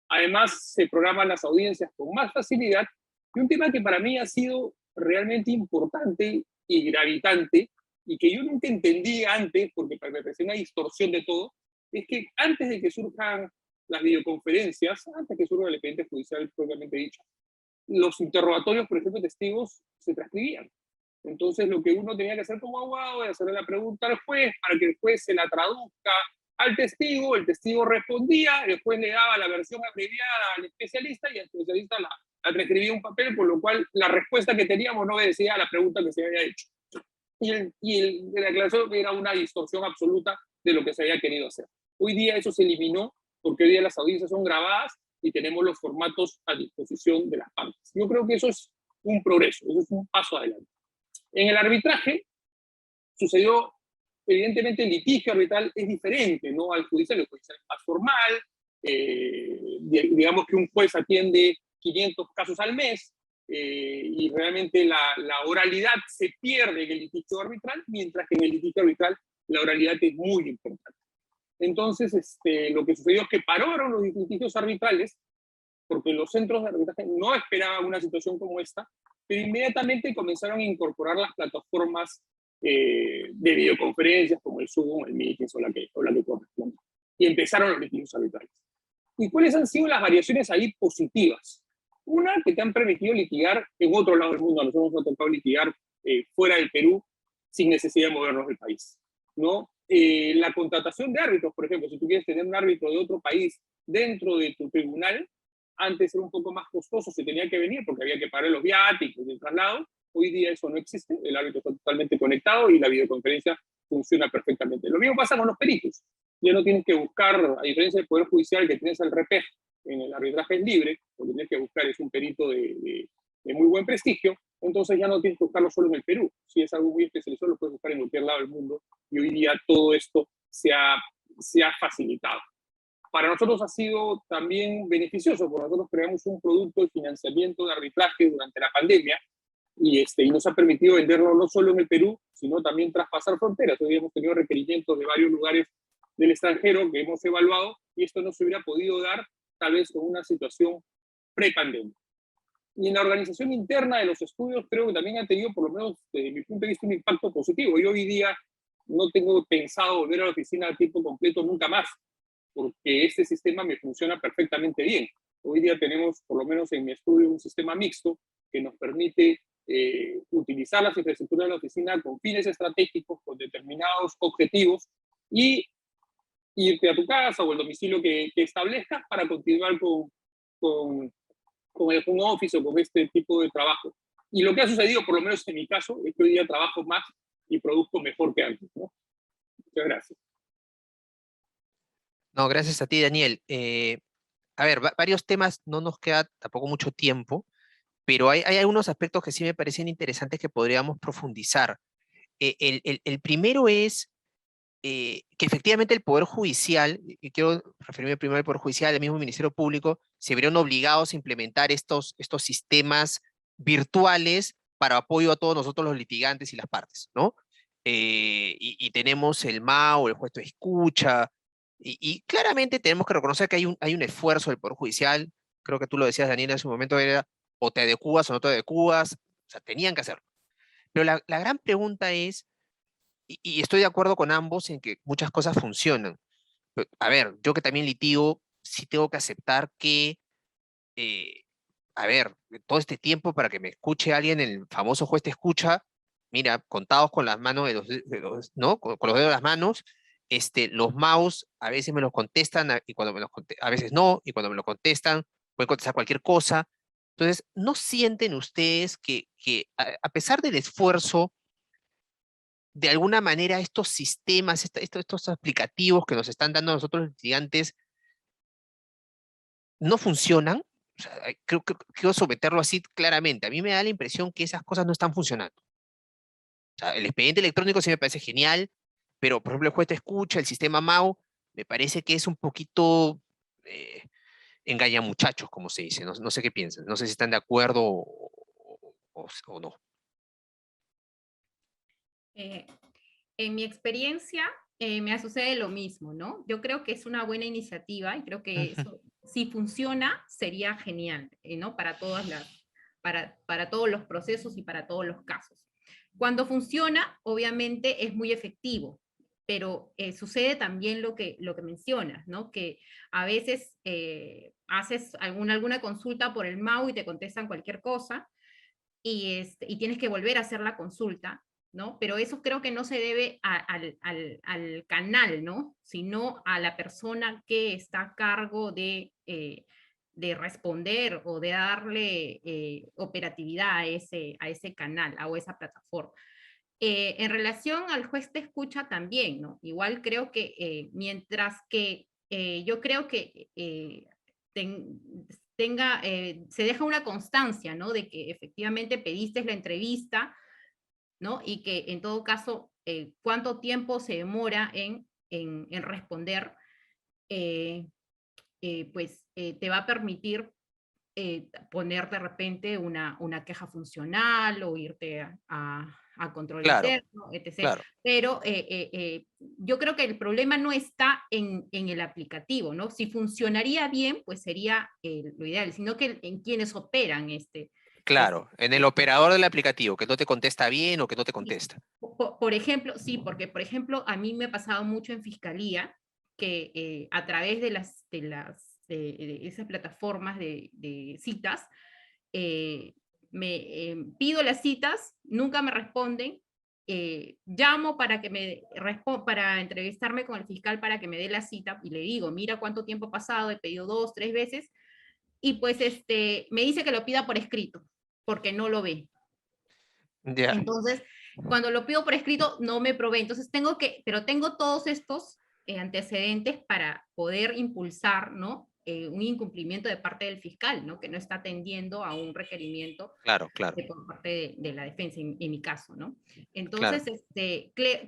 Además, se programan las audiencias con más facilidad, y un tema que para mí ha sido realmente importante y gravitante, y que yo nunca entendí antes, porque me parecía una distorsión de todo, es que antes de que surjan las videoconferencias, antes que surja el expediente judicial propiamente dicho, los interrogatorios, por ejemplo, de testigos, se transcribían. Entonces, lo que uno tenía que hacer como abogado era hacerle la pregunta al juez para que el juez se la traduzca al testigo, el testigo respondía, después le daba la versión abreviada al especialista y el especialista la transcribía un papel, con lo cual la respuesta que teníamos no obedecía a la pregunta que se había hecho. La aclaración era una distorsión absoluta de lo que se había querido hacer. Hoy día eso se eliminó porque hoy día las audiencias son grabadas y tenemos los formatos a disposición de las partes. Yo creo que eso es un progreso, eso es un paso adelante. En el arbitraje sucedió, evidentemente el litigio arbitral es diferente, ¿no?, al judicial. El judicial es más formal, digamos que un juez atiende 500 casos al mes, y realmente la oralidad se pierde en el litigio arbitral, mientras que en el litigio arbitral la oralidad es muy importante. Entonces, lo que sucedió es que pararon los litigios arbitrales, porque los centros de arbitraje no esperaban una situación como esta, pero inmediatamente comenzaron a incorporar las plataformas de videoconferencias como el Zoom, el Meetings o la que corresponde. Y empezaron los litigios arbitrales. ¿Y cuáles han sido las variaciones ahí positivas? Una, que te han permitido litigar en otro lado del mundo. A nosotros nos ha tocado litigar fuera del Perú sin necesidad de movernos del país, ¿no? La contratación de árbitros, por ejemplo, si tú quieres tener un árbitro de otro país dentro de tu tribunal, antes era un poco más costoso, se tenía que venir porque había que pagar los viáticos y el traslado. Hoy día eso no existe, el árbitro está totalmente conectado y la videoconferencia funciona perfectamente. Lo mismo pasa con los peritos. Ya no tienes que buscar, a diferencia del Poder Judicial, que tienes el REPEG, en el arbitraje es libre, lo que tienes que buscar es un perito de muy buen prestigio, entonces ya no tienes que buscarlo solo en el Perú. Si es algo muy especializado, lo puedes buscar en cualquier lado del mundo, y hoy día todo esto se ha facilitado. Para nosotros ha sido también beneficioso, porque nosotros creamos un producto de financiamiento de arbitraje durante la pandemia, y nos ha permitido venderlo no solo en el Perú, sino también traspasar fronteras. Hoy hemos tenido requerimientos de varios lugares del extranjero que hemos evaluado, y esto no se hubiera podido dar tal vez con una situación pre-pandemia. Y en la organización interna de los estudios creo que también ha tenido, por lo menos desde mi punto de vista, un impacto positivo. Yo hoy día no tengo pensado volver a la oficina a tiempo completo nunca más, porque este sistema me funciona perfectamente bien. Hoy día tenemos, por lo menos en mi estudio, un sistema mixto que nos permite utilizar las infraestructuras de la oficina con fines estratégicos, con determinados objetivos, y irte a tu casa o el domicilio que establezcas para continuar con el home office o con este tipo de trabajo. Y lo que ha sucedido, por lo menos en mi caso, es que hoy día trabajo más y produzco mejor que antes, ¿no? Muchas gracias. No, gracias a ti, Daniel. A ver, varios temas, no nos queda tampoco mucho tiempo, pero hay algunos aspectos que sí me parecen interesantes que podríamos profundizar. El primero es que efectivamente el Poder Judicial, y quiero referirme primero al Poder Judicial, el mismo Ministerio Público, se vieron obligados a implementar estos sistemas virtuales para apoyo a todos nosotros los litigantes y las partes, ¿no? Y tenemos el MAU, el juez de escucha, y claramente tenemos que reconocer que hay un esfuerzo del Poder Judicial. Creo que tú lo decías, Daniel, en su momento era o te adecuas o no te adecuas, o sea, tenían que hacerlo. Pero la gran pregunta es, y estoy de acuerdo con ambos en que muchas cosas funcionan. A ver, yo que también litigo, sí tengo que aceptar que, a ver, todo este tiempo para que me escuche alguien, el famoso juez te escucha, mira, contados con las manos ¿no? Con los dedos de las manos, los mouse a veces me los contestan, y cuando a veces no, y cuando me lo contestan, pueden contestar cualquier cosa. Entonces, ¿no sienten ustedes que a pesar del esfuerzo, de alguna manera estos sistemas, estos aplicativos que nos están dando a nosotros los estudiantes no funcionan? O sea, quiero someterlo así claramente. A mí me da la impresión que esas cosas no están funcionando. O sea, el expediente electrónico sí me parece genial, pero por ejemplo el juez te escucha, el sistema MAU, me parece que es un poquito engañamuchachos, como se dice. No sé qué piensan, no sé si están de acuerdo o no. En mi experiencia, me sucede lo mismo, ¿no? Yo creo que es una buena iniciativa y creo que eso, si funciona, sería genial, ¿no? Para para todos los procesos y para todos los casos. Cuando funciona, obviamente es muy efectivo, pero sucede también lo que mencionas, ¿no? Que a veces haces alguna consulta por el MAU y te contestan cualquier cosa, y tienes que volver a hacer la consulta, ¿no? Pero eso creo que no se debe al canal, ¿no? Sino a la persona que está a cargo de responder o de darle operatividad a ese canal, o esa plataforma. En relación al juez de escucha también, ¿no? Igual creo que mientras que yo creo que se deja una constancia, ¿no? De que efectivamente pediste la entrevista, ¿no? Y que en todo caso, cuánto tiempo se demora en responder, pues te va a permitir poner de repente una queja funcional o irte a control Claro, interno, etc. claro. Pero yo creo que el problema no está en el aplicativo, ¿no? Si funcionaría bien, pues sería lo ideal, sino que en quienes operan Claro, en el operador del aplicativo, que no te contesta bien o que no te Sí. contesta. Por ejemplo, sí, porque por ejemplo, a mí me ha pasado mucho en fiscalía que a través de esas plataformas de citas, pido las citas, nunca me responden, llamo para para entrevistarme con el fiscal para que me dé la cita y le digo, mira cuánto tiempo ha pasado, he pedido 2, 3 veces, y pues me dice que lo pida por escrito, porque no lo ve. Ya. Entonces, cuando lo pido por escrito, no me provee. Entonces, pero tengo todos estos antecedentes para poder impulsar, ¿no? Un incumplimiento de parte del fiscal, ¿no? Que no está atendiendo a un requerimiento Claro, claro, por parte de la defensa, en mi caso, ¿no? claro. Entonces,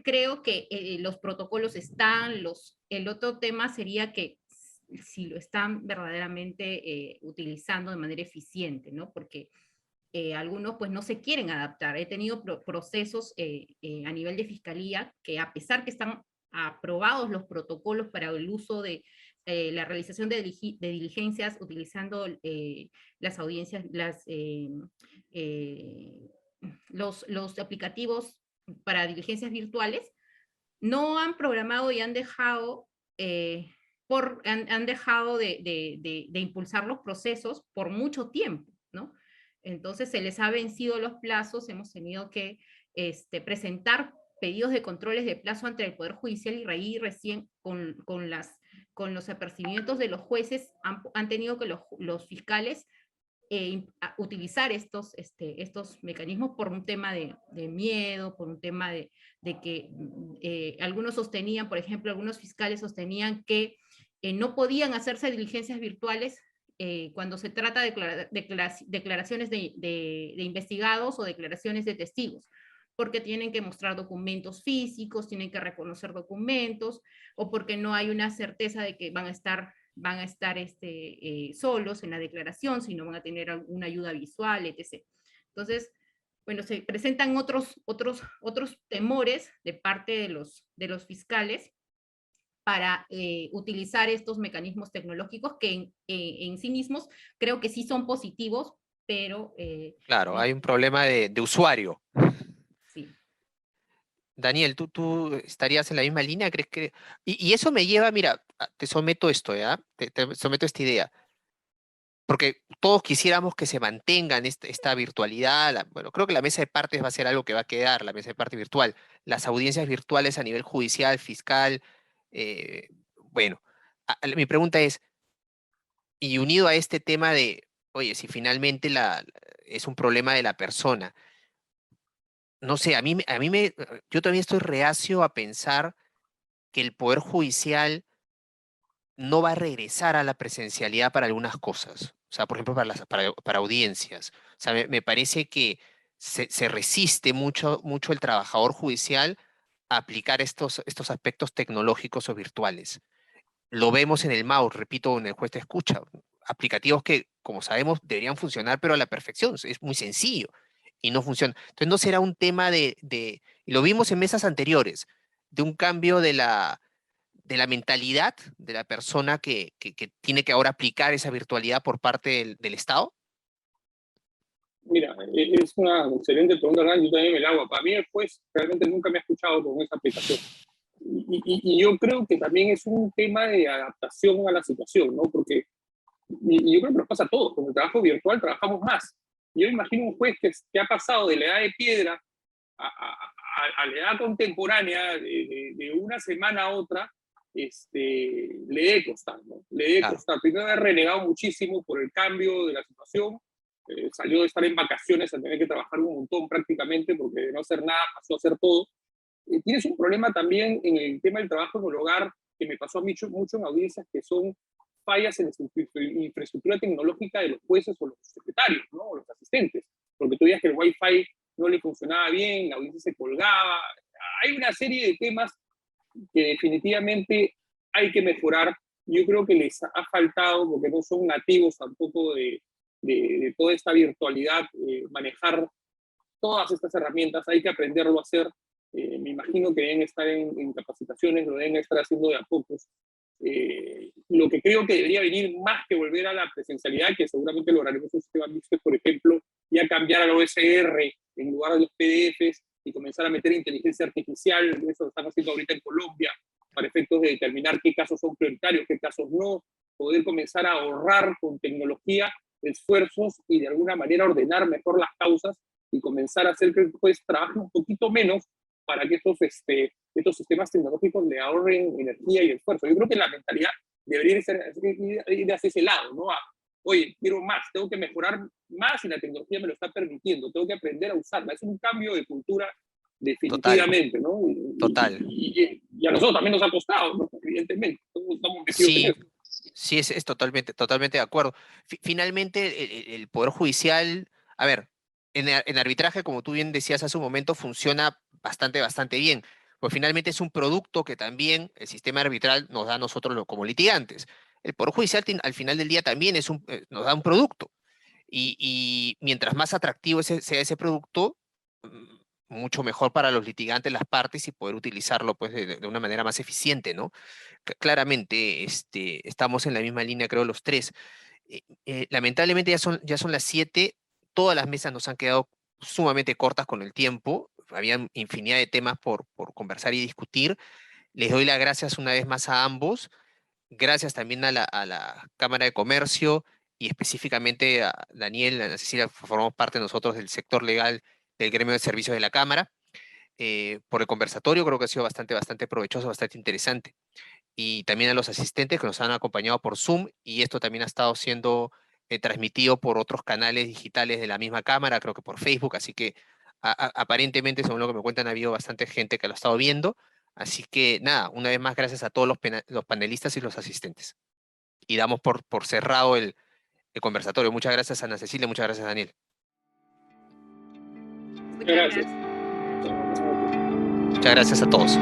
creo que los protocolos están, el otro tema sería que si lo están verdaderamente utilizando de manera eficiente, ¿no? Porque algunos pues no se quieren adaptar. He tenido procesos a nivel de fiscalía que a pesar que están aprobados los protocolos para el uso de la realización de diligencias utilizando las audiencias, los aplicativos para diligencias virtuales, no han programado y han dejado, han dejado de impulsar los procesos por mucho tiempo, ¿no? Entonces se les ha vencido los plazos, hemos tenido que presentar pedidos de controles de plazo ante el Poder Judicial y ahí recién con los apercibimientos de los jueces han tenido que los fiscales utilizar estos mecanismos por un tema de miedo, por un tema de que algunos sostenían, por ejemplo, algunos fiscales sostenían que no podían hacerse diligencias virtuales cuando se trata de declaraciones de investigados o declaraciones de testigos, porque tienen que mostrar documentos físicos, tienen que reconocer documentos, o porque no hay una certeza de que van a estar solos en la declaración, sino van a tener alguna ayuda visual, etc. Entonces, bueno, se presentan otros temores de parte de los fiscales para utilizar estos mecanismos tecnológicos que en sí mismos creo que sí son positivos, pero... Claro, no, hay un problema de usuario. sí. Daniel, ¿tú estarías en la misma línea? ¿Crees que...? Y eso me lleva, mira, te someto esto, ¿ya? Te someto esta idea. Porque todos quisiéramos que se mantengan esta virtualidad. Bueno, creo que la mesa de partes va a ser algo que va a quedar, la mesa de partes virtual. Las audiencias virtuales a nivel judicial, fiscal. Bueno, mi pregunta es, y unido a este tema de, oye, si finalmente es un problema de la persona, no sé, yo todavía estoy reacio a pensar que el Poder Judicial no va a regresar a la presencialidad para algunas cosas. O sea, por ejemplo, para audiencias. O sea, me parece que se resiste mucho el trabajador judicial a aplicar estos aspectos tecnológicos o virtuales. Lo vemos en el mouse, repito, en el juez de escucha. Aplicativos que, como sabemos, deberían funcionar, pero a la perfección. Es muy sencillo y no funciona. Entonces, no será un tema y lo vimos en mesas anteriores, de un cambio de la mentalidad de la persona que tiene que ahora aplicar esa virtualidad por parte del Estado? Mira, es una excelente pregunta, Hernán, yo también me la hago. Para mí el juez realmente nunca me ha escuchado con esta aplicación. Y yo creo que también es un tema de adaptación a la situación, ¿no? Porque y yo creo que nos pasa a todos, con el trabajo virtual trabajamos más. Yo imagino un juez que ha pasado de la edad de piedra a la edad contemporánea, de una semana a otra, le debe costar, ¿no? Le debe costar. Primero haber renegado muchísimo por el cambio de la situación, salió de estar en vacaciones a tener que trabajar un montón prácticamente, porque de no hacer nada pasó a hacer todo. Tienes un problema también en el tema del trabajo en el hogar, que me pasó a mí mucho en audiencias, que son fallas en la infraestructura tecnológica de los jueces o los secretarios, ¿no? O los asistentes, porque tú veías que el Wi-Fi no le funcionaba bien, la audiencia se colgaba. Hay una serie de temas que definitivamente hay que mejorar. Yo creo que les ha faltado, porque no son nativos tampoco de toda esta virtualidad, manejar todas estas herramientas, hay que aprenderlo a hacer. Me imagino que deben estar en capacitaciones, lo deben estar haciendo de a pocos. Lo que creo que debería venir más que volver a la presencialidad, que seguramente lograremos un sistema mixto, por ejemplo, ya cambiar al OSR en lugar de los PDFs y comenzar a meter inteligencia artificial, eso lo están haciendo ahorita en Colombia, para efectos de determinar qué casos son prioritarios, qué casos no, poder comenzar a ahorrar con tecnología esfuerzos y de alguna manera ordenar mejor las causas y comenzar a hacer que el juez trabaje un poquito menos para que estos sistemas tecnológicos le ahorren energía y esfuerzo. Yo creo que la mentalidad debería ir hacia ese lado, ¿no? Oye, quiero más, tengo que mejorar más y la tecnología me lo está permitiendo, tengo que aprender a usarla. Es un cambio de cultura definitivamente, ¿no? Total. Y a nosotros también nos ha costado, ¿no? Evidentemente, todos estamos metidos en eso. Sí, es totalmente de acuerdo. Finalmente, el Poder Judicial, a ver, en arbitraje, como tú bien decías hace un momento, funciona bastante bien. Pues finalmente es un producto que también el sistema arbitral nos da a nosotros como litigantes. El Poder Judicial al final del día también nos da un producto. Y mientras más atractivo sea ese producto, mucho mejor para los litigantes, las partes, y poder utilizarlo pues, de una manera más eficiente, ¿no? Claramente estamos en la misma línea, creo, los tres. Lamentablemente ya son las 7, todas las mesas nos han quedado sumamente cortas con el tiempo, había infinidad de temas por conversar y discutir. Les doy las gracias una vez más a ambos, gracias también a la Cámara de Comercio y específicamente a Daniel, a Cecilia, formamos parte nosotros del sector legal del gremio de servicios de la Cámara, por el conversatorio. Creo que ha sido bastante provechoso, bastante interesante. Y también a los asistentes que nos han acompañado por Zoom, y esto también ha estado siendo transmitido por otros canales digitales de la misma Cámara, creo que por Facebook, así que aparentemente, según lo que me cuentan, ha habido bastante gente que lo ha estado viendo, así que nada, una vez más gracias a todos los panelistas y los asistentes. Y damos por cerrado el conversatorio. Muchas gracias, Ana Cecilia, muchas gracias, Daniel. Muchas gracias. Muchas gracias a todos.